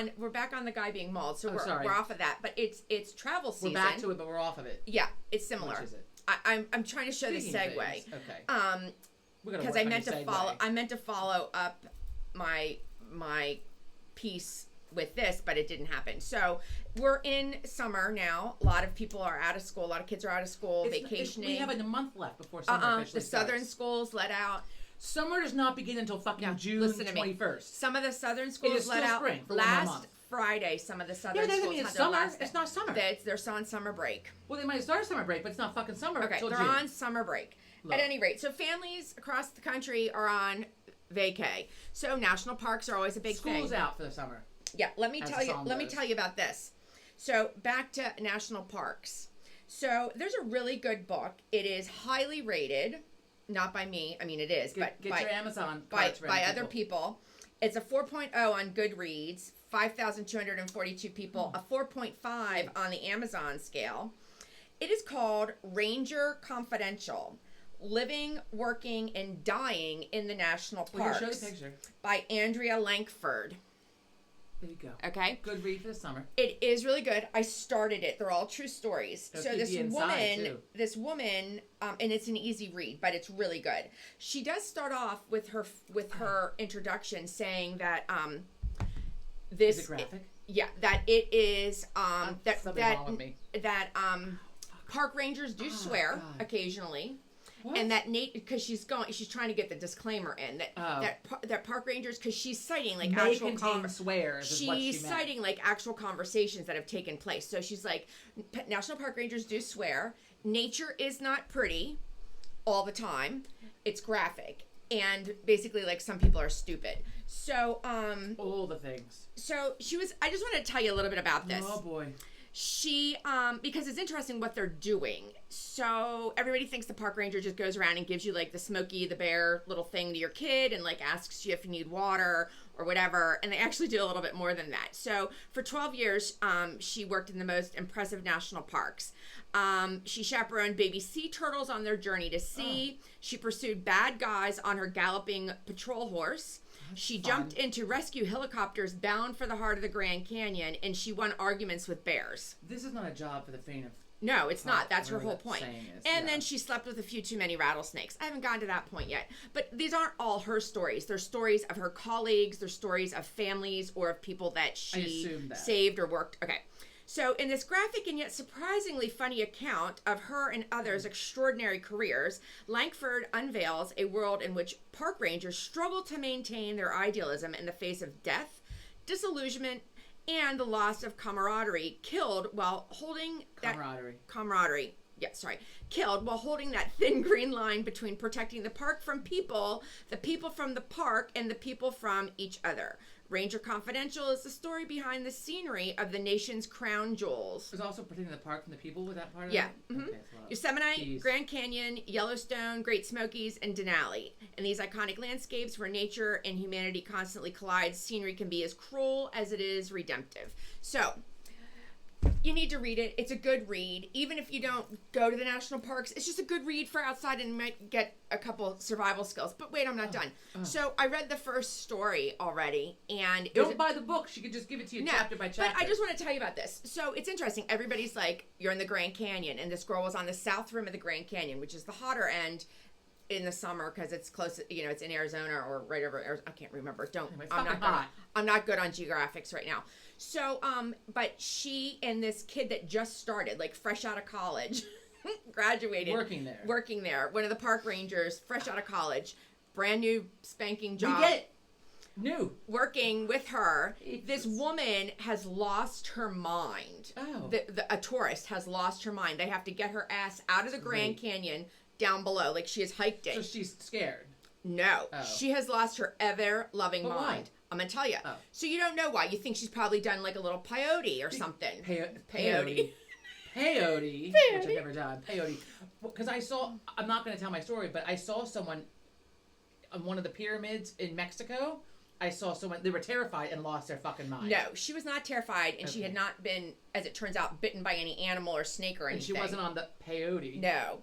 Speaker 2: on the guy being mauled. So
Speaker 1: sorry.
Speaker 2: we're off of that. But it's travel season.
Speaker 1: We're back to it, but we're off of it.
Speaker 2: Yeah, it's similar.
Speaker 1: Which is it?
Speaker 2: I'm trying to show
Speaker 1: Speaking
Speaker 2: the
Speaker 1: of
Speaker 2: segue.
Speaker 1: things, okay. We're gonna
Speaker 2: Because
Speaker 1: work
Speaker 2: I
Speaker 1: on
Speaker 2: meant
Speaker 1: your
Speaker 2: to
Speaker 1: segue.
Speaker 2: follow up my piece with this, but it didn't happen. So we're in summer now. A lot of people are out of school. A lot of kids are out of school, vacationing.
Speaker 1: We have a month left before summer officially
Speaker 2: the southern
Speaker 1: starts.
Speaker 2: schools let out.
Speaker 1: Summer does not begin until fucking
Speaker 2: No,
Speaker 1: June
Speaker 2: listen to me.
Speaker 1: 21st.
Speaker 2: Some of the southern schools
Speaker 1: is
Speaker 2: let
Speaker 1: still
Speaker 2: out
Speaker 1: spring for one more
Speaker 2: last
Speaker 1: month.
Speaker 2: Friday. Some of the southern
Speaker 1: Yeah, but that doesn't
Speaker 2: schools
Speaker 1: mean
Speaker 2: had
Speaker 1: it's
Speaker 2: their
Speaker 1: summer.
Speaker 2: last
Speaker 1: It's not summer.
Speaker 2: They're on summer break.
Speaker 1: Well, they might start summer break, but it's not fucking summer
Speaker 2: Okay,
Speaker 1: until
Speaker 2: they're
Speaker 1: June.
Speaker 2: on summer break.
Speaker 1: Look.
Speaker 2: At any rate, so families across the country are on vacay. So national parks are always a big thing.
Speaker 1: School's out for the summer.
Speaker 2: Yeah, let me
Speaker 1: As
Speaker 2: tell
Speaker 1: the
Speaker 2: you.
Speaker 1: song
Speaker 2: Let me
Speaker 1: goes.
Speaker 2: tell you about this. So back to national parks. So there's a really good book. It is highly rated, not by me. I mean, it is,
Speaker 1: Get
Speaker 2: but
Speaker 1: your Amazon
Speaker 2: by
Speaker 1: carts ready,
Speaker 2: other people. It's a 4.0 on Goodreads. 5,242 people. A 4.5 on the Amazon scale. It is called Ranger Confidential: Living, Working, and Dying in the National
Speaker 1: Well, you
Speaker 2: Parks
Speaker 1: show the picture.
Speaker 2: by Andrea Lankford.
Speaker 1: There you go.
Speaker 2: Okay?
Speaker 1: Good read for the summer.
Speaker 2: It is really good. I started it. They're all true stories.
Speaker 1: It'll
Speaker 2: So
Speaker 1: keep
Speaker 2: this
Speaker 1: you inside,
Speaker 2: woman,
Speaker 1: too.
Speaker 2: and it's an easy read, but it's really good. She does start off with her introduction saying that this
Speaker 1: Is it graphic?
Speaker 2: yeah, that it is
Speaker 1: Something wrong with me.
Speaker 2: that park rangers do swear
Speaker 1: God.
Speaker 2: occasionally.
Speaker 1: What?
Speaker 2: And that because she's trying to get the disclaimer in that park rangers, because she's citing like
Speaker 1: May
Speaker 2: actual
Speaker 1: contain swears is what she
Speaker 2: she's
Speaker 1: meant.
Speaker 2: citing like actual conversations that have taken place. So she's like, national park rangers do swear. Nature is not pretty all the time. It's graphic. And basically, like, some people are stupid. So,
Speaker 1: All the things.
Speaker 2: so I just want to tell you a little bit about this.
Speaker 1: Oh boy.
Speaker 2: She, because it's interesting what they're doing. So everybody thinks the park ranger just goes around and gives you like the Smokey the Bear little thing to your kid and like asks you if you need water or whatever. And they actually do a little bit more than that. So for 12 years, she worked in the most impressive national parks. She chaperoned baby sea turtles on their journey to sea. Oh. She pursued bad guys on her galloping patrol horse. She jumped into rescue helicopters bound for the heart of the Grand Canyon, and she won arguments with bears.
Speaker 1: This is not a job for the faint of
Speaker 2: No, it's not. That's her
Speaker 1: whatever
Speaker 2: whole
Speaker 1: that
Speaker 2: point.
Speaker 1: saying is,
Speaker 2: And
Speaker 1: yeah.
Speaker 2: then she slept with a few too many rattlesnakes. I haven't gotten to that point yet. But these aren't all her stories. They're stories of her colleagues. They're stories of families or of people that she
Speaker 1: assumed that.
Speaker 2: saved or worked. Okay. So in this graphic and yet surprisingly funny account of her and others' extraordinary careers, Lankford unveils a world in which park rangers struggle to maintain their idealism in the face of death, disillusionment, and the loss of camaraderie, killed while holding camaraderie. Yeah, sorry. Killed while holding that thin green line between protecting the park from people, the people from the park, and the people from each other. Ranger Confidential is the story behind the scenery of the nation's crown jewels.
Speaker 1: There's also protecting the park from the people with that part of
Speaker 2: Yeah.
Speaker 1: it?
Speaker 2: Mm-hmm.
Speaker 1: Okay,
Speaker 2: Yosemite, Grand Canyon, Yellowstone, Great Smokies, and Denali. In these iconic landscapes where nature and humanity constantly collide, scenery can be as cruel as it is redemptive. So, you need to read it. It's a good read. Even if you don't go to the national parks, it's just a good read for outside and you might get a couple survival skills. But wait, I'm not done. So I read the first story already, and
Speaker 1: don't buy the book. She could just give it to you chapter by chapter.
Speaker 2: But I just want to tell you about this. So it's interesting. Everybody's like, you're in the Grand Canyon, and this girl was on the south rim of the Grand Canyon, which is the hotter end in the summer because it's close. It's in Arizona or right over. I can't remember. I'm not good on geographics right now. So, but she and this kid that just started, like fresh out of college, graduated, working there. One of the park rangers, fresh out of college, brand new spanking job.
Speaker 1: We get it. New.
Speaker 2: Working with her, this woman has lost her mind.
Speaker 1: Oh.
Speaker 2: A tourist has lost her mind. They have to get her ass out of the Grand Canyon down below, like she has hiked it.
Speaker 1: So she's scared.
Speaker 2: No, she has lost her ever-loving mind.
Speaker 1: Why?
Speaker 2: I'm going to tell you. Oh. So you don't know why. You think she's probably done like a little peyote or something.
Speaker 1: Peyote. Peyote, which I've never done. Peyote. Because I'm not going to tell my story, but I saw someone on one of the pyramids in Mexico. I saw someone, they were terrified and lost their fucking mind.
Speaker 2: No, she was not terrified, and she had not been, as it turns out, bitten by any animal or snake or anything.
Speaker 1: And she wasn't on the peyote.
Speaker 2: No.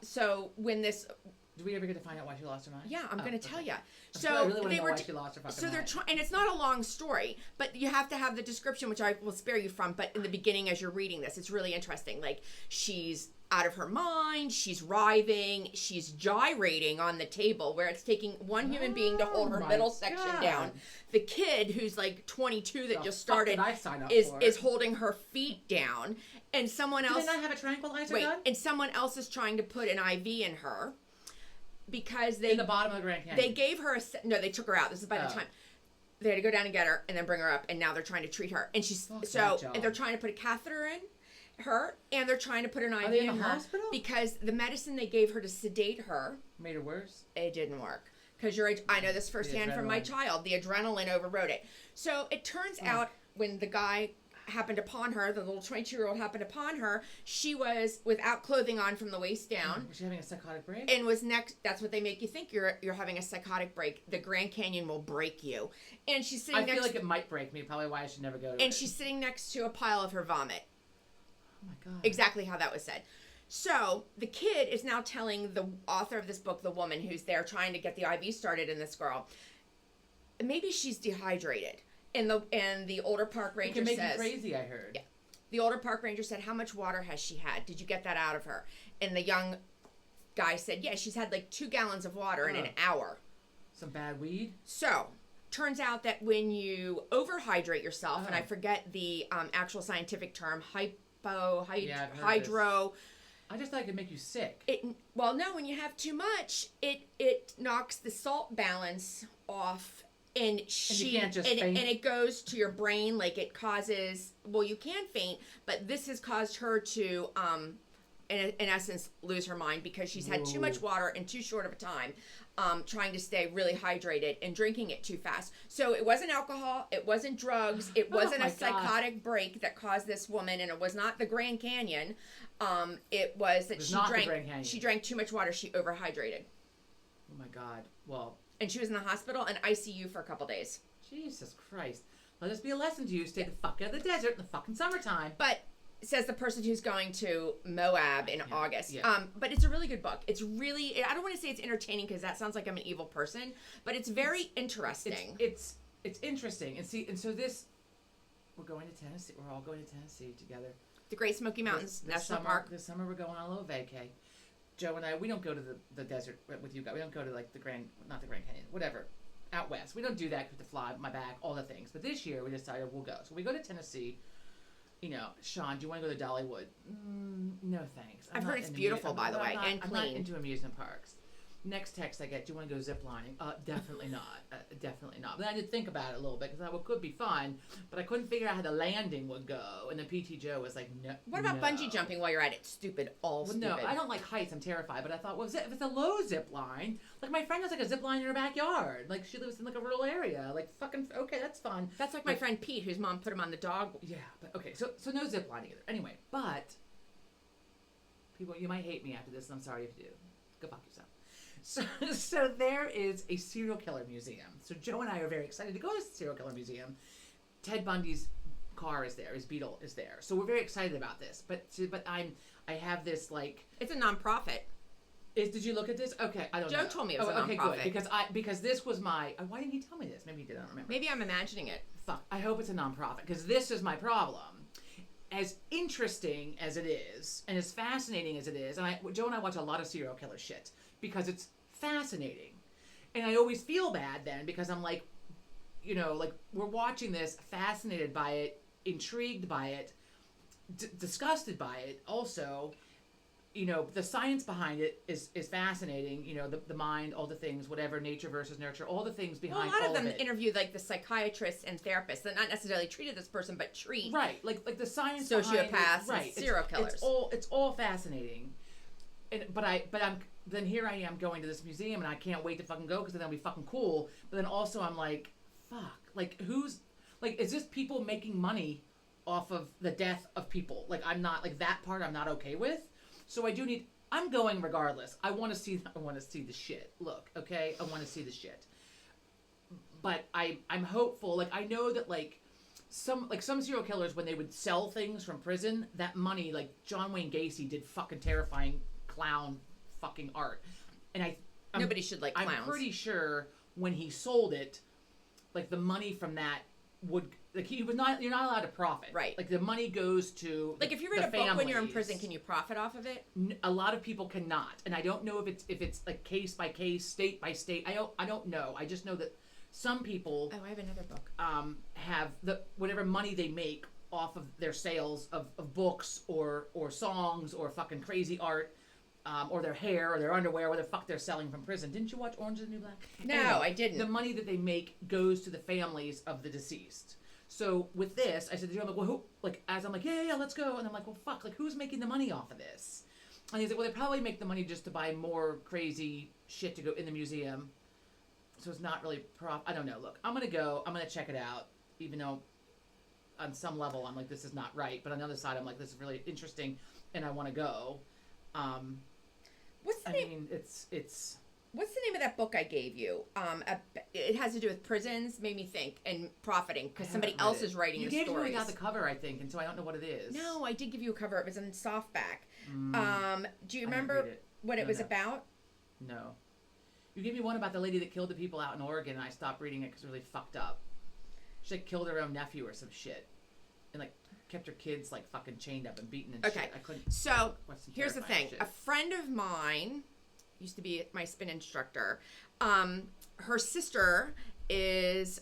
Speaker 2: So when this...
Speaker 1: Do we ever get to find out why she lost her mind?
Speaker 2: Yeah, I'm going to tell you.
Speaker 1: So I really want to know why she lost her fucking mind.
Speaker 2: They're trying, and it's not a long story, but you have to have the description, which I will spare you from. But in the beginning, as you're reading this, it's really interesting. Like, she's out of her mind, she's writhing, she's gyrating on the table where it's taking one human being to hold her middle section down. The kid, who's like 22 that just started, is holding her feet down, and someone else.
Speaker 1: Did they not have a tranquilizer gun?
Speaker 2: And someone else is trying to put an IV in her. Because
Speaker 1: in the bottom of the Grand Canyon.
Speaker 2: They gave her they took her out. This is by the time they had to go down and get her and then bring her up, and now they're trying to treat her. And she's and they're trying to put a catheter in her, and they're trying to put an IV in her
Speaker 1: hospital?
Speaker 2: Because the medicine they gave her to sedate her
Speaker 1: made her worse.
Speaker 2: It didn't work. Because I know this firsthand from my child. The adrenaline overrode it. So it turns out when the guy happened upon her, the little 22-year-old happened upon her, she was without clothing on from the waist down.
Speaker 1: Was she having a psychotic break?
Speaker 2: And was that's what they make you think, you're having a psychotic break. The Grand Canyon will break you. And she's sitting
Speaker 1: I feel like it might break me, probably why I should never go to it.
Speaker 2: And she's sitting next to a pile of her vomit.
Speaker 1: Oh my God.
Speaker 2: Exactly how that was said. So the kid is now telling the author of this book, the woman who's there trying to get the IV started in this girl, maybe she's dehydrated. And the older park ranger says...
Speaker 1: It can make you crazy, I heard.
Speaker 2: Yeah. The older park ranger said, how much water has she had? Did you get that out of her? And the young guy said, yeah, she's had like 2 gallons of water in an hour.
Speaker 1: Some bad weed?
Speaker 2: So, turns out that when you overhydrate yourself, and I forget the actual scientific term, hydro...
Speaker 1: I just thought it could make you sick.
Speaker 2: Well, no, when you have too much, it knocks the salt balance off. And
Speaker 1: you can't just faint.
Speaker 2: And it goes to your brain, like it causes. Well, you can faint, but this has caused her to, in essence, lose her mind because she's had too much water in too short of a time, trying to stay really hydrated and drinking it too fast. So it wasn't alcohol, it wasn't drugs, it wasn't a psychotic break that caused this woman, and it was not the Grand Canyon. It was that she drank too much water. She overhydrated.
Speaker 1: Oh my God! Well.
Speaker 2: And she was in the hospital and ICU for a couple days.
Speaker 1: Jesus Christ. Let this be a lesson to you. Stay the fuck out of the desert in the fucking summertime.
Speaker 2: But, says the person who's going to Moab in August. Yeah. But it's a really good book. It's really, I don't want to say it's entertaining because that sounds like I'm an evil person, but it's very interesting.
Speaker 1: It's interesting. And so we're going to Tennessee. We're all going to Tennessee together.
Speaker 2: The Great Smoky Mountains National Park.
Speaker 1: This summer we're going on a little vacay. Joe and I, we don't go to the desert with you guys. We don't go to like not the Grand Canyon, whatever, out west. We don't do that with the fly, my back, all the things. But this year we decided we'll go. So we go to Tennessee. Sean, do you want to go to Dollywood? No, thanks.
Speaker 2: I've heard it's beautiful, by the way, and clean.
Speaker 1: I'm not into amusement parks. Next text I get, do you want to go ziplining? Definitely not. Definitely not. But I did think about it a little bit because I thought, well, it could be fun, but I couldn't figure out how the landing would go. And then PT Joe was like, no.
Speaker 2: What about
Speaker 1: no.
Speaker 2: bungee jumping while you're at it? Stupid. All
Speaker 1: Well,
Speaker 2: stupid.
Speaker 1: no, I don't like heights. I'm terrified. But I thought, well, if it's a low zip line, like my friend has like a zip line in her backyard. Like she lives in like a rural area. Like fucking okay, that's fun.
Speaker 2: That's like my friend Pete, whose mom put him on the dog.
Speaker 1: Yeah, but okay, so no zip lining either. Anyway, but people, you might hate me after this, and I'm sorry if you do. Go fuck yourself. So there is a serial killer museum. So Joe and I are very excited to go to the serial killer museum. Ted Bundy's car is there. His Beetle is there. So we're very excited about this. But I have this like.
Speaker 2: It's a nonprofit.
Speaker 1: Did you look at this? Okay, I don't know.
Speaker 2: Joe told me it was a
Speaker 1: okay,
Speaker 2: nonprofit.
Speaker 1: good because this was my. Why didn't he tell me this? Maybe he did. I don't remember.
Speaker 2: Maybe I'm imagining it.
Speaker 1: Fuck. I hope it's a nonprofit because this is my problem. As interesting as it is, and as fascinating as it is, and Joe and I watch a lot of serial killer shit because it's fascinating, and I always feel bad then because I'm like, you know, like we're watching this, fascinated by it, intrigued by it, disgusted by it. Also, you know, the science behind it is fascinating. You know, the mind, all the things, whatever, nature versus nurture, all the things behind.
Speaker 2: Well, a lot
Speaker 1: all
Speaker 2: of them
Speaker 1: it.
Speaker 2: interview like the psychiatrists and therapists that not necessarily treated this person, but treat
Speaker 1: Right, like the science
Speaker 2: sociopaths
Speaker 1: behind it,
Speaker 2: and
Speaker 1: right.
Speaker 2: serial killers.
Speaker 1: It's all fascinating, but I'm then here I am going to this museum and I can't wait to fucking go because then it'll be fucking cool. But then also I'm like, fuck, like who's like is this people making money off of the death of people? Like I'm not like that part I'm not okay with. So I'm going regardless. I want to see the shit. Look, okay, I want to see the shit. But I'm hopeful. Like I know that like some serial killers when they would sell things from prison, that money like John Wayne Gacy did fucking terrifying clown fucking art, and
Speaker 2: Nobody should like clowns.
Speaker 1: I'm pretty sure when he sold it, like the money from that would like you're not allowed to profit.
Speaker 2: Right.
Speaker 1: Like the money goes to
Speaker 2: like if you read a book when you're in prison, can you profit off of it?
Speaker 1: A lot of people cannot, and I don't know if it's like case by case, state by state. I don't know. I just know that some people
Speaker 2: Oh, I have another book.
Speaker 1: have the whatever money they make off of their sales of books or songs or fucking crazy art. Or their hair or their underwear, or the fuck they're selling from prison. Didn't you watch Orange is the New Black?
Speaker 2: No,
Speaker 1: Anyway,
Speaker 2: I didn't.
Speaker 1: The money that they make goes to the families of the deceased. So with this, I said to Joe, I'm like, well, who? Like, as I'm like, yeah, let's go. And I'm like, well, fuck, like, who's making the money off of this? And he's like, well, they probably make the money just to buy more crazy shit to go in the museum. So it's not really I don't know. Look, I'm gonna go. I'm gonna check it out, even though on some level I'm like, this is not right. But on the other side, I'm like, this is really interesting, and I want to go.
Speaker 2: What's the name?
Speaker 1: It's
Speaker 2: What's the name of that book I gave you? It has to do with prisons. Made me think and profiting because somebody else is writing the stories.
Speaker 1: You gave me without the cover, I think, and so I don't know what it is.
Speaker 2: No, I did give you a cover. It was in softback. Do you
Speaker 1: I didn't
Speaker 2: remember
Speaker 1: read it.
Speaker 2: what it was
Speaker 1: No.
Speaker 2: about?
Speaker 1: No. You gave me one about the lady that killed the people out in Oregon, and I stopped reading it because it was really fucked up. She like killed her own nephew or some shit, and like kept her kids like fucking chained up and beaten and
Speaker 2: Okay.
Speaker 1: shit. I couldn't.
Speaker 2: So
Speaker 1: watch some
Speaker 2: here's the
Speaker 1: terrifying
Speaker 2: thing:
Speaker 1: shit.
Speaker 2: a friend of mine used to be my spin instructor. Her sister is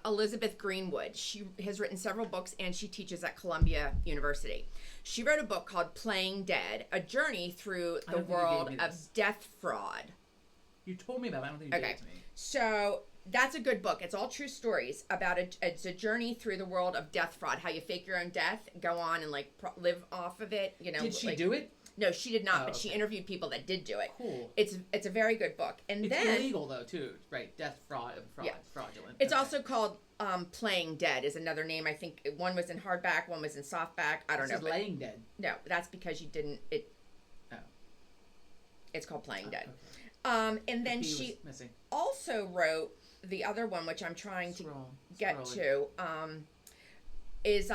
Speaker 2: Elizabeth Greenwood. She has written several books and she teaches at Columbia University. She wrote a book called Playing Dead, a journey through
Speaker 1: I
Speaker 2: the
Speaker 1: don't think you
Speaker 2: world
Speaker 1: gave me
Speaker 2: of
Speaker 1: this.
Speaker 2: death fraud.
Speaker 1: You told me about it. I don't think you gave
Speaker 2: Okay.
Speaker 1: it to me.
Speaker 2: So that's a good book. It's all true stories about it's a journey through the world of death fraud, how you fake your own death, go on and like live off of it. You know,
Speaker 1: Did she
Speaker 2: like,
Speaker 1: do it?
Speaker 2: No, she did not,
Speaker 1: Oh,
Speaker 2: but she
Speaker 1: okay.
Speaker 2: interviewed people that did do it.
Speaker 1: Cool.
Speaker 2: It's a very good book. And
Speaker 1: It's
Speaker 2: then
Speaker 1: illegal though too, right? Death fraud.
Speaker 2: Yeah.
Speaker 1: It's fraudulent.
Speaker 2: it's
Speaker 1: Okay.
Speaker 2: also called Playing Dead is another name. I think one was in hardback, one was in softback. I don't
Speaker 1: This
Speaker 2: know.
Speaker 1: is
Speaker 2: But
Speaker 1: laying dead.
Speaker 2: no, that's because you didn't.
Speaker 1: Oh.
Speaker 2: It's called Playing Dead.
Speaker 1: Okay.
Speaker 2: And then
Speaker 1: The P
Speaker 2: she
Speaker 1: was missing.
Speaker 2: also wrote the other one, which I'm trying to get
Speaker 1: Scrolling.
Speaker 2: to, is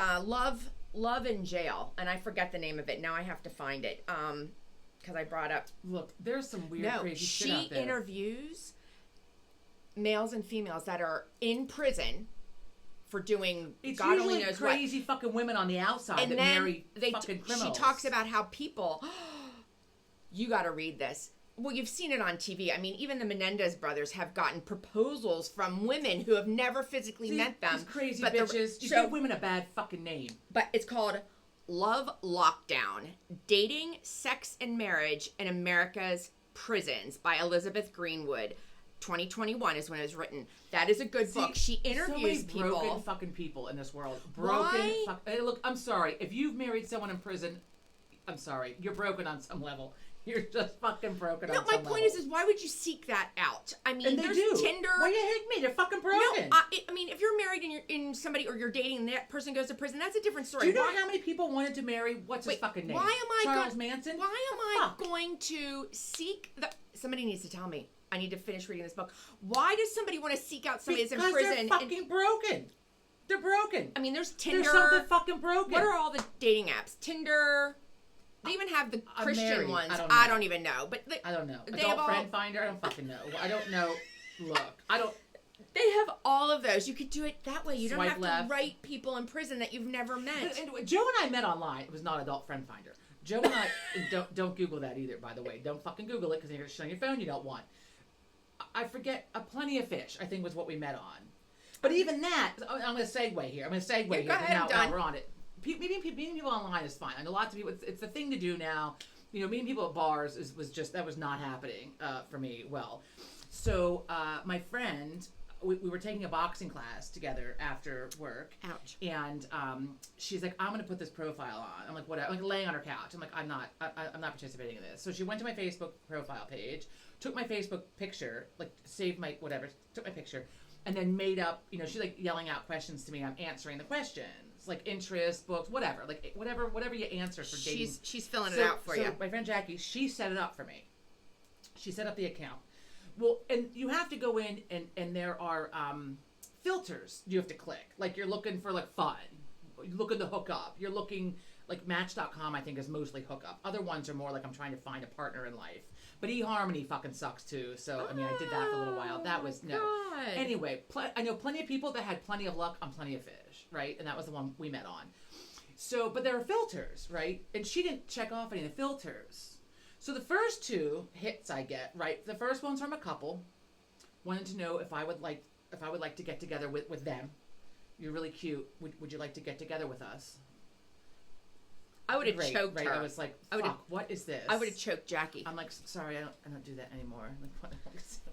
Speaker 2: Love in Jail, and I forget the name of it. Now I have to find it because I brought up.
Speaker 1: Look, there's some weird, crazy shit out
Speaker 2: She
Speaker 1: there.
Speaker 2: interviews males and females that are in prison for doing
Speaker 1: It's
Speaker 2: God
Speaker 1: usually
Speaker 2: only knows
Speaker 1: crazy fucking women on the outside
Speaker 2: what. And
Speaker 1: that
Speaker 2: then
Speaker 1: marry fucking criminals.
Speaker 2: she talks about how people. You got to read this. Well, you've seen it on TV. I mean, even the Menendez brothers have gotten proposals from women who have never physically met them.
Speaker 1: These crazy
Speaker 2: but
Speaker 1: bitches. You give women a bad fucking name.
Speaker 2: But it's called Love Lockdown: Dating, Sex, and Marriage in America's Prisons by Elizabeth Greenwood. 2021 is when it was written. That is a good book. She interviews
Speaker 1: so many broken
Speaker 2: people.
Speaker 1: fucking people in this world. Broken.
Speaker 2: Why?
Speaker 1: Hey, look, I'm sorry. If you've married someone in prison, I'm sorry. You're broken on some level. You're just fucking broken
Speaker 2: No,
Speaker 1: on some
Speaker 2: my
Speaker 1: level.
Speaker 2: point is why would you seek that out? I mean,
Speaker 1: And they
Speaker 2: there's
Speaker 1: do.
Speaker 2: Tinder.
Speaker 1: Why you hate me? They're fucking broken.
Speaker 2: No, I mean, if you're married and you're in somebody or you're dating and that person goes to prison, that's a different story.
Speaker 1: Do you know how many people wanted to marry what's his
Speaker 2: Wait,
Speaker 1: fucking name?
Speaker 2: why am I
Speaker 1: Charles Manson?
Speaker 2: Why am
Speaker 1: The
Speaker 2: I
Speaker 1: fuck?
Speaker 2: going to seek the? Somebody needs to tell me. I need to finish reading this book. Why does somebody want to seek out somebody that's in prison?
Speaker 1: They're fucking broken. They're broken.
Speaker 2: I mean, there's Tinder.
Speaker 1: They're something fucking broken.
Speaker 2: What are all the dating apps? Tinder. They even have the
Speaker 1: I'm
Speaker 2: Christian
Speaker 1: married.
Speaker 2: ones.
Speaker 1: I
Speaker 2: I
Speaker 1: don't
Speaker 2: don't even know. But
Speaker 1: I don't know.
Speaker 2: They
Speaker 1: Adult
Speaker 2: have
Speaker 1: friend finder? I don't fucking know. I don't know. Look, I don't.
Speaker 2: they have all of those. You could do it that way. You don't
Speaker 1: Swipe
Speaker 2: have
Speaker 1: left.
Speaker 2: to write people in prison that you've never met.
Speaker 1: And Joe and I met online. It was not Adult Friend Finder. Joe and I don't Google that either. By the way, don't fucking Google it because you're gonna shit on your phone. You don't want. I forget. Plenty of fish. I think was what we met on. But even that, I'm going to segue here. I'm going to segue here.
Speaker 2: go ahead,
Speaker 1: now,
Speaker 2: I'm done.
Speaker 1: now we're on it. Meeting people online is fine. I know lots of people. It's the thing to do now. You know, meeting people at bars was not happening for me. Well, so my friend, we were taking a boxing class together after work.
Speaker 2: Ouch.
Speaker 1: And she's like, I'm gonna put this profile on. I'm like, what? I'm like laying on her couch. I'm like, I'm not participating in this. So she went to my Facebook profile page, took my Facebook picture, like saved my whatever, took my picture, and then made up. You know, she's like yelling out questions to me. I'm answering the questions, like interest, books, whatever, like whatever you answer for dating.
Speaker 2: She's filling it out for you.
Speaker 1: My friend Jackie, she set it up for me. She set up the account. Well, and you have to go in and there are filters you have to click. Like you're looking for like fun. You're looking to hook up. You're looking like Match.com I think is mostly hookup. Other ones are more like I'm trying to find a partner in life. But eHarmony fucking sucks too. So I mean I did that for a little while. That was no.
Speaker 2: God.
Speaker 1: Anyway, I know plenty of people that had plenty of luck on Plenty of Fish, right? And that was the one we met on. So, but there are filters, right? And she didn't check off any of the filters. So the first two hits I get, right? The first one's from a couple, wanted to know if I would like to get together with them. You're really cute. Would you like to get together with us?
Speaker 2: I would have
Speaker 1: Great,
Speaker 2: choked
Speaker 1: right?
Speaker 2: her.
Speaker 1: I was like,
Speaker 2: I would've-
Speaker 1: fuck, what is this?
Speaker 2: I would have choked Jackie.
Speaker 1: I'm like, sorry, I don't do that anymore. Like,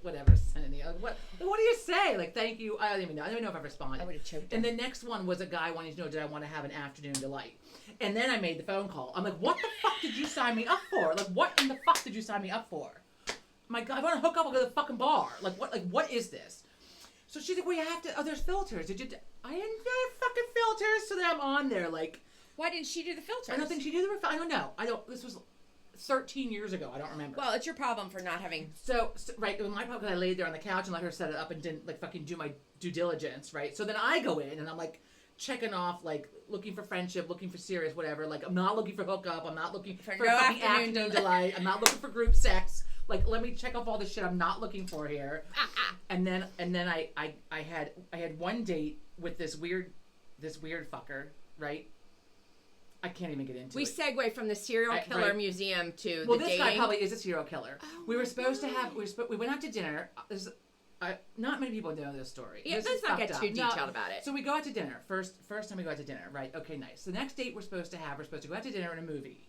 Speaker 1: whatever, Sandy. Like, what do you say? Like, thank you. I don't even know. I don't even know if I responded.
Speaker 2: I would have choked her.
Speaker 1: And the next one was a guy wanting to know, did I want to have an afternoon delight? And then I made the phone call. I'm like, what the fuck did you sign me up for? Like, what in the fuck did you sign me up for? My God, I want to hook up. I'll go to the fucking bar. Like, what is this? So she's like, well, you have to, there's filters. I didn't do fucking filters. So then I'm on there, like.
Speaker 2: Why didn't she do the filters?
Speaker 1: I don't think she did the, I don't know. This was 13 years ago. I don't remember.
Speaker 2: Well, it's your problem for not having.
Speaker 1: So right, it was my problem because I laid there on the couch and let her set it up and didn't like fucking do my due diligence, right? So then I go in and I'm like checking off, like looking for friendship, looking for serious, whatever. Like I'm not looking for hookup. I'm not looking for
Speaker 2: no
Speaker 1: fucking
Speaker 2: afternoon
Speaker 1: afternoon delight. I'm not looking for group sex. Like let me check off all the shit I'm not looking for here. And then I had one date with this weird fucker, right? I can't even get into
Speaker 2: We
Speaker 1: it.
Speaker 2: segue from the serial killer
Speaker 1: right.
Speaker 2: museum to
Speaker 1: Well,
Speaker 2: the
Speaker 1: this
Speaker 2: dating.
Speaker 1: guy probably is a serial killer.
Speaker 2: Oh
Speaker 1: we were
Speaker 2: my
Speaker 1: supposed to
Speaker 2: God.
Speaker 1: have. We went out to dinner. Not many people know this story.
Speaker 2: Yeah,
Speaker 1: This
Speaker 2: let's
Speaker 1: is
Speaker 2: not
Speaker 1: fucked
Speaker 2: get
Speaker 1: up.
Speaker 2: too detailed about it.
Speaker 1: So we go out to dinner. First time we go out to dinner, right? Okay, nice. The next date we're supposed to go out to dinner and a movie.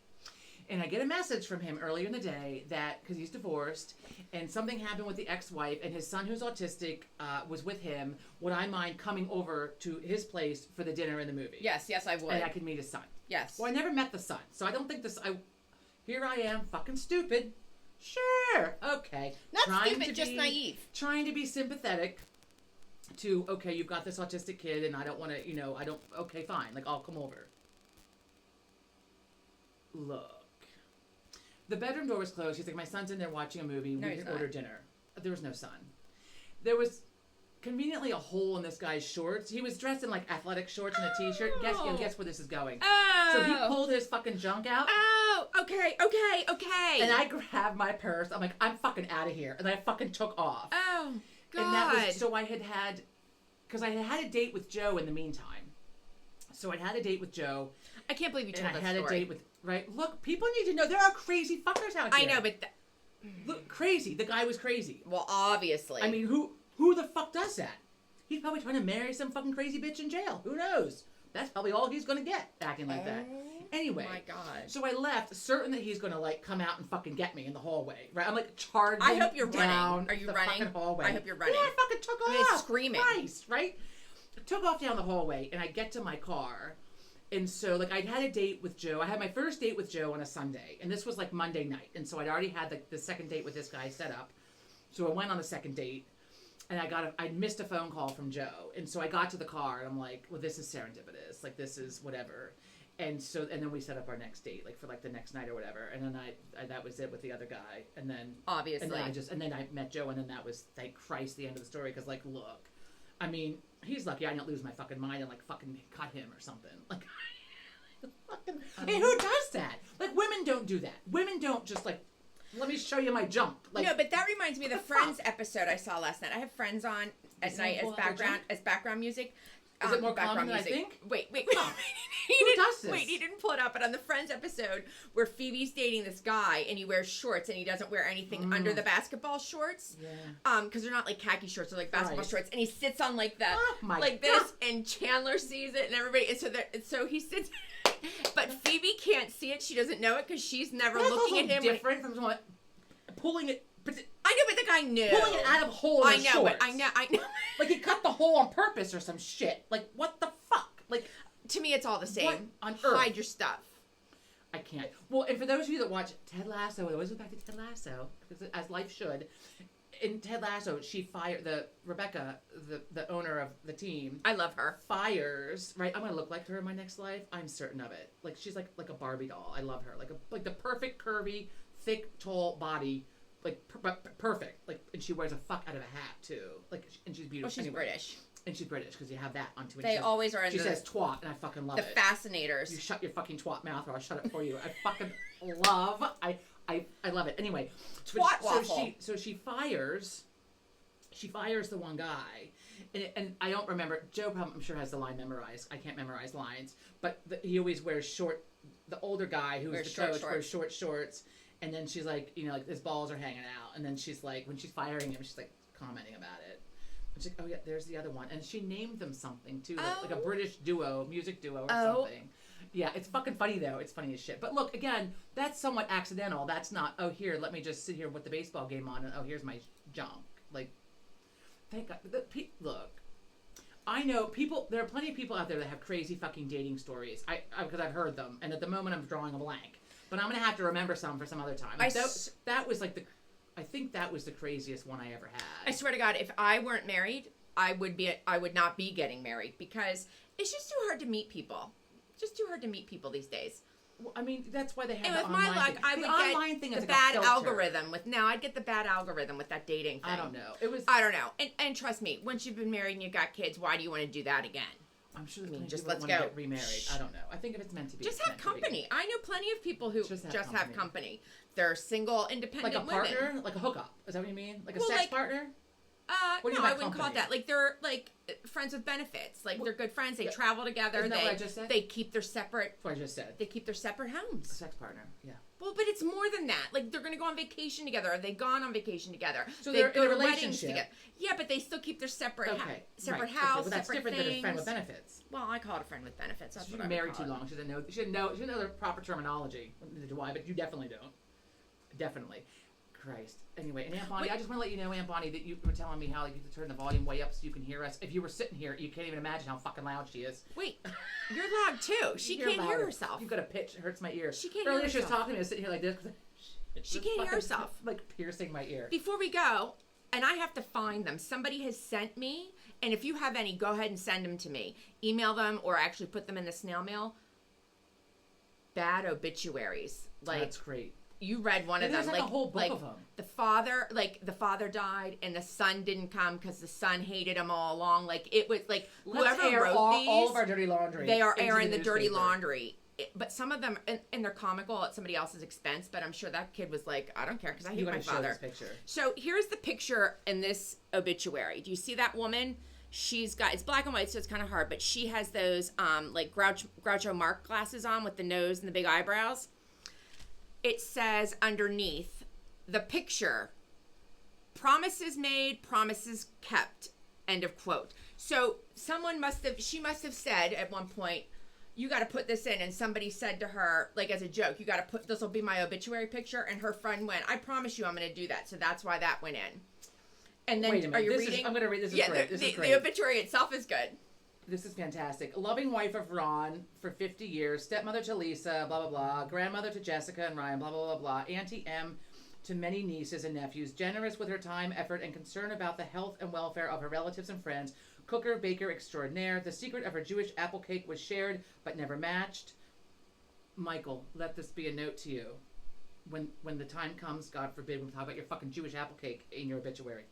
Speaker 1: And I get a message from him earlier in the day that, because he's divorced, and something happened with the ex-wife, and his son, who's autistic, was with him. Would I mind coming over to his place for the dinner and the movie?
Speaker 2: Yes, I would.
Speaker 1: And I could meet his son.
Speaker 2: Yes.
Speaker 1: Well, I never met the son, so I don't think this. Here I am, fucking stupid. Sure, okay.
Speaker 2: Not stupid, just naive.
Speaker 1: Trying to be sympathetic to, okay, you've got this autistic kid, and I don't want to, okay, fine, like, I'll come over. Look. The bedroom door was closed. She's like, my son's in there watching a movie.
Speaker 2: No,
Speaker 1: We
Speaker 2: he's
Speaker 1: can
Speaker 2: not.
Speaker 1: order dinner. There was no son. There was conveniently a hole in this guy's shorts. He was dressed in, like, athletic shorts and a t-shirt.
Speaker 2: Oh.
Speaker 1: Guess where this is going.
Speaker 2: Oh.
Speaker 1: So he pulled his fucking junk out.
Speaker 2: Oh, okay.
Speaker 1: And I grabbed my purse. I'm like, I'm fucking out of here. And I fucking took off.
Speaker 2: Oh, God.
Speaker 1: And that was, so I had because I had a date with Joe in the meantime. So I had a date with Joe.
Speaker 2: I can't believe you
Speaker 1: And
Speaker 2: told
Speaker 1: I
Speaker 2: that
Speaker 1: had
Speaker 2: story.
Speaker 1: a date with, right? Look, people need to know there are crazy fuckers out
Speaker 2: I
Speaker 1: here.
Speaker 2: know, but...
Speaker 1: Look, crazy. The guy was crazy.
Speaker 2: Well, obviously.
Speaker 1: I mean, who the fuck does that? He's probably trying to marry some fucking crazy bitch in jail. Who knows? That's probably all he's going to get, acting like that. Anyway.
Speaker 2: My God.
Speaker 1: So I left, certain that he's gonna like come out and fucking get me in the hallway. Right? I'm like charging.
Speaker 2: I hope you're
Speaker 1: down
Speaker 2: running. Are you
Speaker 1: the
Speaker 2: running?
Speaker 1: fucking hallway.
Speaker 2: I hope you're running.
Speaker 1: Yeah, I fucking took
Speaker 2: I mean,
Speaker 1: off.
Speaker 2: screaming.
Speaker 1: Christ, right? I took off down the hallway, and I get to my car. And so, like, I'd had a date with Joe. I had my first date with Joe on a Sunday. And this was, like, Monday night. And so I'd already had the second date with this guy set up. So I went on the second date. And I missed a phone call from Joe. And so I got to the car. And I'm like, well, this is serendipitous. Like, this is whatever. And then we set up our next date, like, for, like, the next night or whatever. And then that was it with the other guy. And then...
Speaker 2: Obviously.
Speaker 1: And then I met Joe. And then that was, thank Christ, the end of the story. Because, like, look. I mean, he's lucky I didn't lose my fucking mind and, like, fucking cut him or something. Like... I mean, who does that? Like, women don't do that. Women don't just like, let me show you my jump. Like,
Speaker 2: no, but that reminds me of the Friends episode I saw last night. I have Friends on at night as background music.
Speaker 1: Is it more
Speaker 2: background
Speaker 1: common than I think?
Speaker 2: Wait.
Speaker 1: Oh. Who does this?
Speaker 2: Wait, he didn't pull it up, but on the Friends episode where Phoebe's dating this guy and he wears shorts and he doesn't wear anything under the basketball shorts.
Speaker 1: Yeah.
Speaker 2: Because they're not like khaki shorts, they're like basketball
Speaker 1: Right.
Speaker 2: shorts, and he sits on like the
Speaker 1: my
Speaker 2: this,
Speaker 1: God.
Speaker 2: and Chandler sees it, and everybody, and so he sits. But Phoebe can't see it; she doesn't know it because she's never
Speaker 1: That's
Speaker 2: looking
Speaker 1: also
Speaker 2: at him.
Speaker 1: different from someone pulling it.
Speaker 2: I know, but the guy knew.
Speaker 1: Pulling it out of a hole in
Speaker 2: I
Speaker 1: his
Speaker 2: know
Speaker 1: shorts.
Speaker 2: it. I know.
Speaker 1: Like he cut the hole on purpose or some shit. Like what the fuck? Like
Speaker 2: To me, it's all the same.
Speaker 1: What on earth?
Speaker 2: Hide your stuff.
Speaker 1: I can't. Well, and for those of you that watch Ted Lasso, I always go back to Ted Lasso because as life should. In Ted Lasso, she fired Rebecca, the owner of the team.
Speaker 2: I love her.
Speaker 1: Fires, right? I'm gonna look like her in my next life. I'm certain of it. Like she's like a Barbie doll. I love her. Like the perfect curvy, thick, tall body. Like perfect. Like and she wears a fuck out of a hat too. Like and she's beautiful.
Speaker 2: Oh, she's
Speaker 1: anyway.
Speaker 2: British.
Speaker 1: And she's British because you have that on Twitter.
Speaker 2: They always are in
Speaker 1: She
Speaker 2: the,
Speaker 1: says twat, and I fucking love
Speaker 2: the
Speaker 1: it.
Speaker 2: fascinators.
Speaker 1: You shut your fucking twat mouth, or I'll shut it for you. I fucking love. I love it. Anyway,
Speaker 2: Twat waffle.
Speaker 1: So she fires the one guy, and I don't remember. Joe, I'm sure, has the line memorized. I can't memorize lines, but he always wears short. The older guy who's the coach wears short shorts, and then she's like, like his balls are hanging out, and then she's like, when she's firing him, she's like commenting about it. And she's like, oh yeah, there's the other one, and she named them something too, like a British music duo or something. Yeah, it's fucking funny though. It's funny as shit. But look, again, that's somewhat accidental. That's not, oh here, let me just sit here with the baseball game on, and oh here's my junk. Like. Thank God. Look, I know people. There are plenty of people out there that have crazy fucking dating stories. Because I've heard them, and at the moment I'm drawing a blank. But I'm gonna have to remember some for some other time. Like that was like I think that was the craziest one I ever had.
Speaker 2: I swear to God, if I weren't married, I would not be getting married because it's just too hard to meet people. Just too hard to meet people these days.
Speaker 1: Well, I mean, that's why they have
Speaker 2: And
Speaker 1: the
Speaker 2: with
Speaker 1: online
Speaker 2: my luck,
Speaker 1: thing.
Speaker 2: I
Speaker 1: The
Speaker 2: would
Speaker 1: online
Speaker 2: get
Speaker 1: thing
Speaker 2: the
Speaker 1: is like a
Speaker 2: bad
Speaker 1: filter.
Speaker 2: algorithm I'd get the bad algorithm with that dating thing.
Speaker 1: I don't know.
Speaker 2: I don't know. And trust me, once you've been married and you've got kids, why do you want to do that again?
Speaker 1: I'm sure the
Speaker 2: just
Speaker 1: let's
Speaker 2: let's
Speaker 1: go.
Speaker 2: go.
Speaker 1: Get remarried. I don't know. I think if it's meant to be,
Speaker 2: Just
Speaker 1: it's
Speaker 2: have
Speaker 1: meant to be.
Speaker 2: company. I know plenty of people who just have company. They're single, independent
Speaker 1: Like a partner,
Speaker 2: women.
Speaker 1: like a hookup. Is that what you mean? Like a
Speaker 2: Well,
Speaker 1: sex
Speaker 2: like-
Speaker 1: partner? What do you
Speaker 2: No,
Speaker 1: mean
Speaker 2: I
Speaker 1: by
Speaker 2: wouldn't call it
Speaker 1: company?
Speaker 2: that. Like they're like friends with benefits. Like they're good friends. They
Speaker 1: Yeah.
Speaker 2: travel together.
Speaker 1: Isn't that what I just said?
Speaker 2: They keep their separate.
Speaker 1: That's what I just said.
Speaker 2: They keep their separate
Speaker 1: A
Speaker 2: homes.
Speaker 1: sex partner. Yeah.
Speaker 2: Well, but it's more than that. Like they're gonna go on vacation together. Or they've gone on vacation together.
Speaker 1: So
Speaker 2: they
Speaker 1: they're
Speaker 2: go
Speaker 1: in a
Speaker 2: to weddings
Speaker 1: relationship.
Speaker 2: together. Yeah, but they still keep their separate separate
Speaker 1: right.
Speaker 2: house,
Speaker 1: Well, that's
Speaker 2: separate
Speaker 1: different
Speaker 2: things.
Speaker 1: than a friend with benefits.
Speaker 2: Well, I call it a friend with benefits. That's
Speaker 1: She's
Speaker 2: what I
Speaker 1: been
Speaker 2: would
Speaker 1: married
Speaker 2: call
Speaker 1: too
Speaker 2: it.
Speaker 1: long. She doesn't know. She didn't know the proper terminology. Neither do I, but you definitely don't. Definitely. Christ. Anyway, and Aunt Bonnie,
Speaker 2: Wait.
Speaker 1: I just want to let you know, Aunt Bonnie, that you were telling me how like, you could turn the volume way up so you can hear us. If you were sitting here, you can't even imagine how fucking loud she is.
Speaker 2: Wait, you're loud too. She
Speaker 1: You're
Speaker 2: can't hear
Speaker 1: louder.
Speaker 2: herself.
Speaker 1: You've got a pitch. It hurts my ear.
Speaker 2: She can't hear
Speaker 1: Earlier she was
Speaker 2: herself.
Speaker 1: talking to me. I was sitting here like this.
Speaker 2: She can't hear herself.
Speaker 1: Like piercing my ear.
Speaker 2: Before we go, and I have to find them. Somebody has sent me, and if you have any, go ahead and send them to me. Email them or actually put them in the snail mail. Bad obituaries. Like
Speaker 1: That's great.
Speaker 2: you read one of
Speaker 1: There's
Speaker 2: them.
Speaker 1: like a whole book of them.
Speaker 2: The father died, and the son didn't come because the son hated him all along. Like it was like
Speaker 1: Let's
Speaker 2: whoever
Speaker 1: air
Speaker 2: wrote
Speaker 1: all
Speaker 2: these,
Speaker 1: of our dirty laundry.
Speaker 2: they are
Speaker 1: into
Speaker 2: airing the dirty
Speaker 1: newspaper.
Speaker 2: laundry. But some of them, and they're comical at somebody else's expense. But I'm sure that kid was like, I don't care because I hate
Speaker 1: You
Speaker 2: my
Speaker 1: gotta show
Speaker 2: father.
Speaker 1: this picture.
Speaker 2: So here's the picture in this obituary. Do you see that woman? She's got, it's black and white, so it's kind of hard, but she has those like Groucho Marx glasses on with the nose and the big eyebrows. It says underneath the picture, promises made, promises kept, end of quote. So she must have said at one point, you got to put this in. And somebody said to her, like as a joke, you got to put, this will be my obituary picture. And her friend went, I promise you I'm going to do that. So that's why that went in. And then,
Speaker 1: Wait a minute.
Speaker 2: are you
Speaker 1: This
Speaker 2: reading?
Speaker 1: I'm going to read. This is
Speaker 2: Yeah,
Speaker 1: great. This is great.
Speaker 2: the obituary itself is good.
Speaker 1: This is fantastic. Loving wife of Ron for 50 years, stepmother to Lisa, blah, blah, blah, grandmother to Jessica and Ryan, blah, blah, blah, blah, Auntie M to many nieces and nephews, generous with her time, effort, and concern about the health and welfare of her relatives and friends, cooker, baker extraordinaire. The secret of her Jewish apple cake was shared but never matched. Michael, let this be a note to you. When the time comes, God forbid, we'll talk about your fucking Jewish apple cake in your obituary.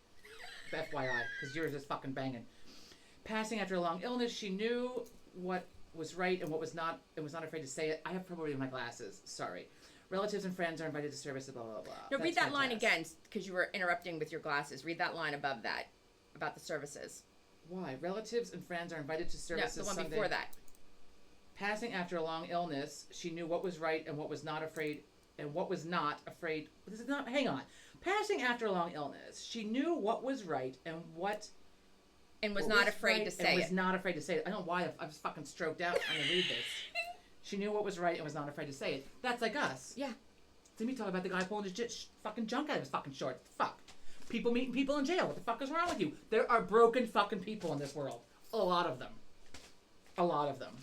Speaker 1: FYI, because yours is fucking banging. Passing after a long illness, she knew what was right and what was not, and was not afraid to say it. I have trouble reading my glasses. Sorry. Relatives and friends are invited to services, blah, blah, blah.
Speaker 2: No, read
Speaker 1: That's
Speaker 2: that line
Speaker 1: fantastic.
Speaker 2: again, because you were interrupting with your glasses. Read that line above that, about the services.
Speaker 1: Why? Relatives and friends are invited to
Speaker 2: No,
Speaker 1: services
Speaker 2: the one
Speaker 1: Sunday.
Speaker 2: before that.
Speaker 1: Passing after a long illness, she knew what was right and what was not afraid, and what was not afraid. This is not, hang on. Passing after a long illness, she knew what was right and what
Speaker 2: And was
Speaker 1: what
Speaker 2: not afraid
Speaker 1: right
Speaker 2: to say
Speaker 1: and was
Speaker 2: it.
Speaker 1: not afraid to say it. I don't know why I was fucking stroked out trying to read this. She knew what was right and was not afraid to say it. That's like us.
Speaker 2: Yeah.
Speaker 1: Then we talk about the guy pulling his fucking junk out of his fucking shorts. Fuck. People meeting people in jail. What the fuck is wrong with you? There are broken fucking people in this world. A lot of them. A lot of them.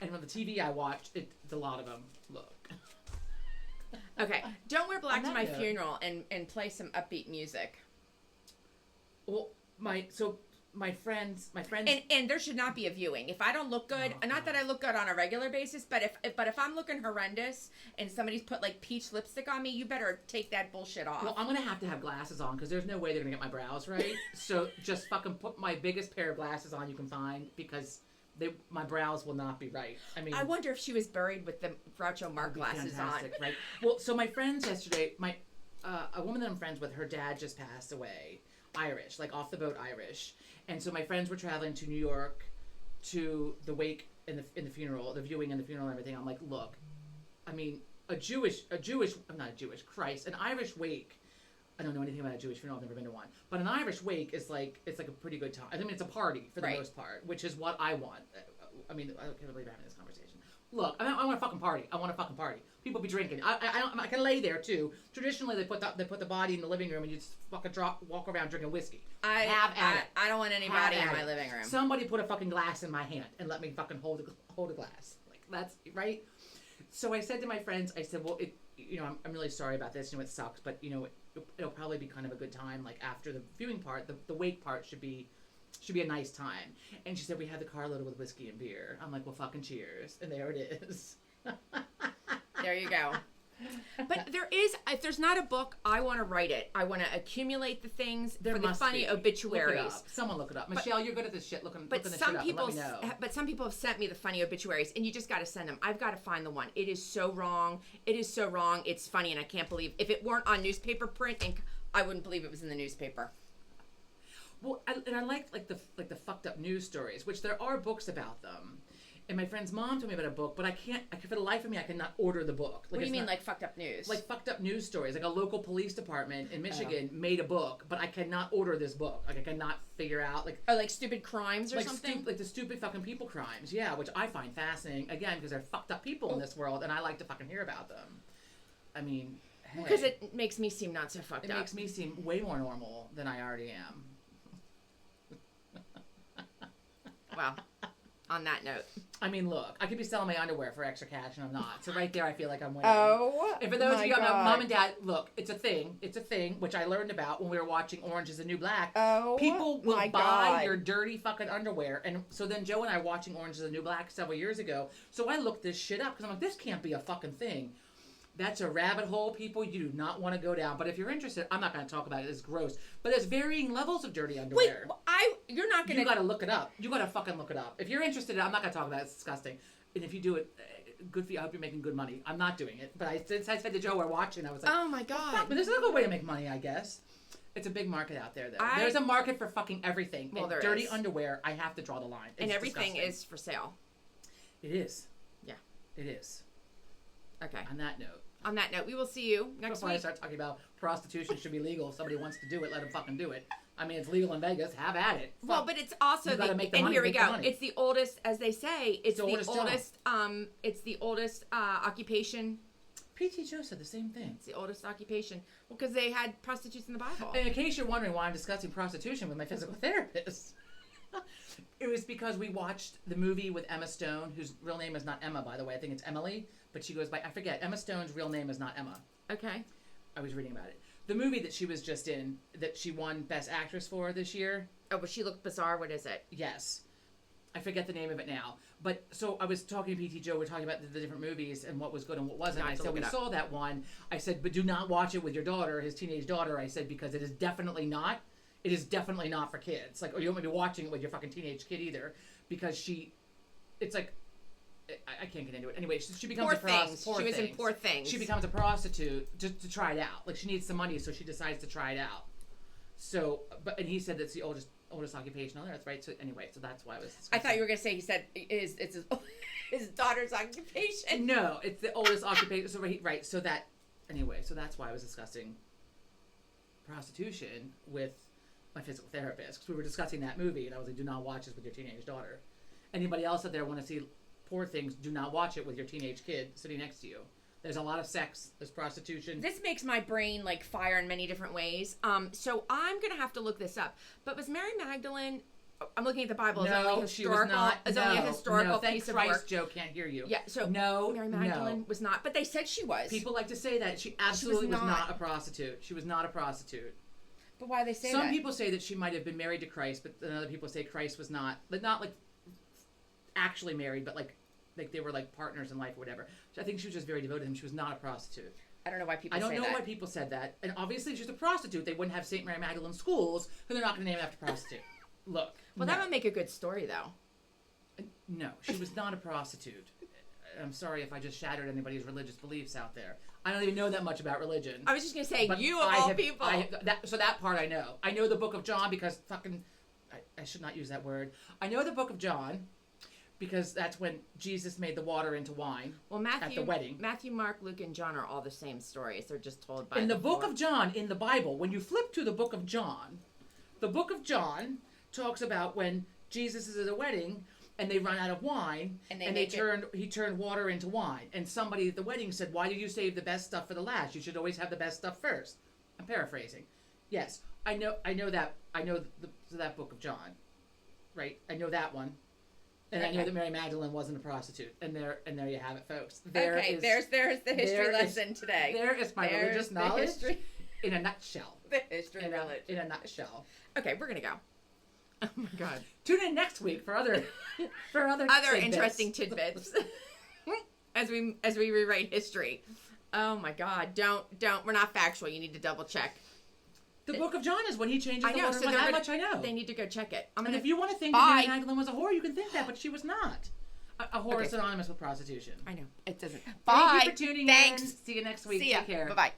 Speaker 1: And on the TV I watched, it's a lot of them. Look.
Speaker 2: Okay. Don't wear black
Speaker 1: On
Speaker 2: to
Speaker 1: that
Speaker 2: my
Speaker 1: note-
Speaker 2: funeral and play some upbeat music.
Speaker 1: Well, my friends.
Speaker 2: And there should not be a viewing. If I don't look good,
Speaker 1: Oh,
Speaker 2: not that I look good on a regular basis, but if I'm looking horrendous and somebody's put like peach lipstick on me, you better take that bullshit off.
Speaker 1: Well, I'm gonna have to have glasses on because there's no way they're gonna get my brows right. So just fucking put my biggest pair of glasses on you can find because my brows will not be right. I mean,
Speaker 2: I wonder if she was buried with the Groucho Marx glasses
Speaker 1: fantastic,
Speaker 2: on.
Speaker 1: right? Well, so my friends yesterday, a woman that I'm friends with, her dad just passed away. Irish, like off the boat Irish, and so my friends were traveling to New York to the wake and the funeral, the viewing and the funeral and everything. I'm like, look, I mean, I'm not a Jewish, Christ, an Irish wake. I don't know anything about a Jewish funeral. I've never been to one, but an Irish wake is like it's like a pretty good time. I mean, it's a party for the
Speaker 2: Right.
Speaker 1: most part, which is what I want. I mean, I can't believe we're having this conversation. Look, I want a fucking party. I want a fucking party. People be drinking. I can lay there too. Traditionally, they put the body in the living room and you just fucking walk around drinking whiskey.
Speaker 2: I don't want anybody in
Speaker 1: Have
Speaker 2: my
Speaker 1: at it.
Speaker 2: living room.
Speaker 1: Somebody put a fucking glass in my hand and let me fucking hold a glass. Like that's right. So I said to my friends, I said, well, I'm really sorry about this. It sucks, but it'll probably be kind of a good time. Like after the viewing part, the wake part should be a nice time. And she said, we had the car loaded with whiskey and beer. I'm like, well, fucking cheers. And there it is.
Speaker 2: There you go. But if there's not a book, I want to write it. I want to accumulate the things
Speaker 1: There
Speaker 2: for the
Speaker 1: must
Speaker 2: funny
Speaker 1: be.
Speaker 2: obituaries.
Speaker 1: Look it up. Someone look it up. Michelle, you're good at this shit. Looking
Speaker 2: But
Speaker 1: this
Speaker 2: some
Speaker 1: shit up
Speaker 2: people,
Speaker 1: and let me know.
Speaker 2: but some people have sent me the funny obituaries, and you just got to send them. I've got to find the one. It is so wrong. It is so wrong. It's funny, and I can't believe if it weren't on newspaper print, and I wouldn't believe it was in the newspaper.
Speaker 1: Well, I like the fucked up news stories, which there are books about them. And my friend's mom told me about a book, but I can't. For the life of me, I cannot order the book.
Speaker 2: What do you
Speaker 1: it's
Speaker 2: mean,
Speaker 1: not-
Speaker 2: like fucked up news?
Speaker 1: like fucked up news stories? Like a local police department in Michigan made a book, but I cannot order this book. Like I cannot figure out
Speaker 2: like stupid crimes or
Speaker 1: like
Speaker 2: something.
Speaker 1: like the stupid fucking people crimes. Yeah, which I find fascinating. Again, because they're fucked up people in this world, and I like to fucking hear about them. I mean, hey,
Speaker 2: Because it makes me seem not so fucked
Speaker 1: it
Speaker 2: up.
Speaker 1: makes me seem way more normal than I already am.
Speaker 2: Well, on that note.
Speaker 1: I mean, look, I could be selling my underwear for extra cash, and I'm not. So right there, I feel like I'm winning.
Speaker 2: Oh,
Speaker 1: And for those
Speaker 2: my
Speaker 1: of you who
Speaker 2: God.
Speaker 1: mom and dad, look, it's a thing. It's a thing, which I learned about when we were watching Orange is the New Black.
Speaker 2: Oh,
Speaker 1: People will
Speaker 2: my
Speaker 1: buy
Speaker 2: God.
Speaker 1: your dirty fucking underwear. And so then Joe and I were watching Orange is the New Black several years ago. So I looked this shit up because I'm like, this can't be a fucking thing. That's a rabbit hole, people you do not want to go down. But if you're interested, I'm not going to talk about it. It's gross. But there's varying levels of dirty
Speaker 2: Wait,
Speaker 1: underwear.
Speaker 2: you're not
Speaker 1: You
Speaker 2: gonna.
Speaker 1: got to look it up. You got to fucking look it up. If you're interested, I'm not going to talk about it. It's disgusting. And if you do it, good for you. I hope you're making good money. I'm not doing it. But since I said to Joe, we're watching, I was like,
Speaker 2: Oh my God.
Speaker 1: but there's another way to make money, I guess. It's a big market out there, though. There's a market for fucking everything.
Speaker 2: Well,
Speaker 1: and
Speaker 2: there
Speaker 1: dirty
Speaker 2: is.
Speaker 1: underwear, I have to draw the line.
Speaker 2: And
Speaker 1: It's
Speaker 2: everything
Speaker 1: disgusting.
Speaker 2: is for sale.
Speaker 1: It is.
Speaker 2: Yeah.
Speaker 1: It is.
Speaker 2: Okay.
Speaker 1: On that note.
Speaker 2: On that note, we will see you next
Speaker 1: Before I
Speaker 2: week.
Speaker 1: start talking about prostitution should be legal, if somebody wants to do it, let them fucking do it. I mean, it's legal in Vegas. Have at it.
Speaker 2: Well,
Speaker 1: Fuck.
Speaker 2: but it's also
Speaker 1: You gotta make the
Speaker 2: and
Speaker 1: money,
Speaker 2: here we
Speaker 1: make the
Speaker 2: go.
Speaker 1: money.
Speaker 2: It's the oldest, as they say. It's the
Speaker 1: oldest job.
Speaker 2: It's the oldest occupation.
Speaker 1: P.T. Joe said the same thing.
Speaker 2: It's the oldest occupation. Well, because they had prostitutes in the Bible.
Speaker 1: And in case you're wondering why I'm discussing prostitution with my physical therapist, it was because we watched the movie with Emma Stone, whose real name is not Emma, by the way. I think it's Emily, but she goes by, I forget. Emma Stone's real name is not Emma.
Speaker 2: Okay.
Speaker 1: I was reading about it. The movie that she was just in, that she won Best Actress for this year.
Speaker 2: Oh, but she looked bizarre. What is it?
Speaker 1: Yes. I forget the name of it now. But so I was talking to PT Joe. We're talking about the different movies and what was good and what wasn't. I said, we saw that one. I said, but do not watch it with your daughter, his teenage daughter. I said, because it is definitely not. It is definitely not for kids. Like, or you don't want to be watching it with your fucking teenage kid either. Because it's like, I can't get into it. Anyway, she becomes
Speaker 2: Poor
Speaker 1: a prostitute.
Speaker 2: Things. She was in Poor Things.
Speaker 1: She becomes a prostitute just to try it out. Like, she needs some money, so she decides to try it out. So, and he said that's the oldest occupation on earth, right? So anyway, so that's why I was discussing.
Speaker 2: I thought you were going to say he said it's his daughter's occupation.
Speaker 1: No, it's the oldest occupation. So right. So that anyway. So that's why I was discussing prostitution with my physical therapist, because we were discussing that movie, and I was like, "Do not watch this with your teenage daughter." Anybody else out there want to see Poor Things? Do not watch it with your teenage kid sitting next to you. There's a lot of sex. There's prostitution.
Speaker 2: This makes my brain like fire in many different ways. So I'm gonna have to look this up. But was Mary Magdalene? I'm looking at the Bible.
Speaker 1: No, she was not.
Speaker 2: Is only a historical
Speaker 1: thank
Speaker 2: piece of
Speaker 1: Christ,
Speaker 2: work.
Speaker 1: Joe can't hear you.
Speaker 2: Yeah. So
Speaker 1: no,
Speaker 2: Mary Magdalene was not. But they said she was.
Speaker 1: People like to say that she absolutely was
Speaker 2: not.
Speaker 1: not a prostitute. She was not a prostitute.
Speaker 2: But why they say
Speaker 1: Some
Speaker 2: that?
Speaker 1: people say that she might have been married to Christ, but then other people say Christ was not, but not like actually married, but like they were like partners in life or whatever. So I think she was just very devoted to him. She was not a prostitute.
Speaker 2: I don't know why people
Speaker 1: I
Speaker 2: say
Speaker 1: don't know
Speaker 2: that.
Speaker 1: why people said that. And obviously, if she's a prostitute, they wouldn't have St. Mary Magdalene schools, because they're not going to name it after prostitute. Look.
Speaker 2: Well,
Speaker 1: no.
Speaker 2: that would make a good story, though.
Speaker 1: No, she was not a prostitute. I'm sorry if I just shattered anybody's religious beliefs out there. I don't even know that much about religion.
Speaker 2: I was just going to say,
Speaker 1: But
Speaker 2: you of all people.
Speaker 1: So that part I know. I know the book of John because fucking... I should not use that word. I know the book of John because that's when Jesus made the water into wine at the wedding.
Speaker 2: Matthew, Mark, Luke, and John are all the same stories. They're just told by
Speaker 1: in the book of John, in the Bible, when you flip to the book of John talks about when Jesus is at a wedding and they run out of wine, and he turned water into wine. And somebody at the wedding said, "Why did you save the best stuff for the last? You should always have the best stuff first." I'm paraphrasing. Yes, I know that. I know that book of John, right? I know that one, and I know that Mary Magdalene wasn't a prostitute. And there you have it, folks.
Speaker 2: There's the history lesson today.
Speaker 1: There is my religious knowledge in a nutshell.
Speaker 2: The history knowledge
Speaker 1: in a nutshell.
Speaker 2: Okay, we're gonna go. Oh my God!
Speaker 1: Tune in next week for other
Speaker 2: interesting tidbits as we rewrite history. Oh my God! Don't. We're not factual. You need to double check.
Speaker 1: The book of John is when he changes the water.
Speaker 2: So
Speaker 1: that much I know.
Speaker 2: They need to go check it.
Speaker 1: And if you want to think that Mary Magdalene was a whore, you can think that, but she was not. A whore is synonymous with prostitution.
Speaker 2: I know. It doesn't.
Speaker 1: Bye. Thank you for tuning in. See you next week.
Speaker 2: See ya.
Speaker 1: Take care.
Speaker 2: Bye-bye.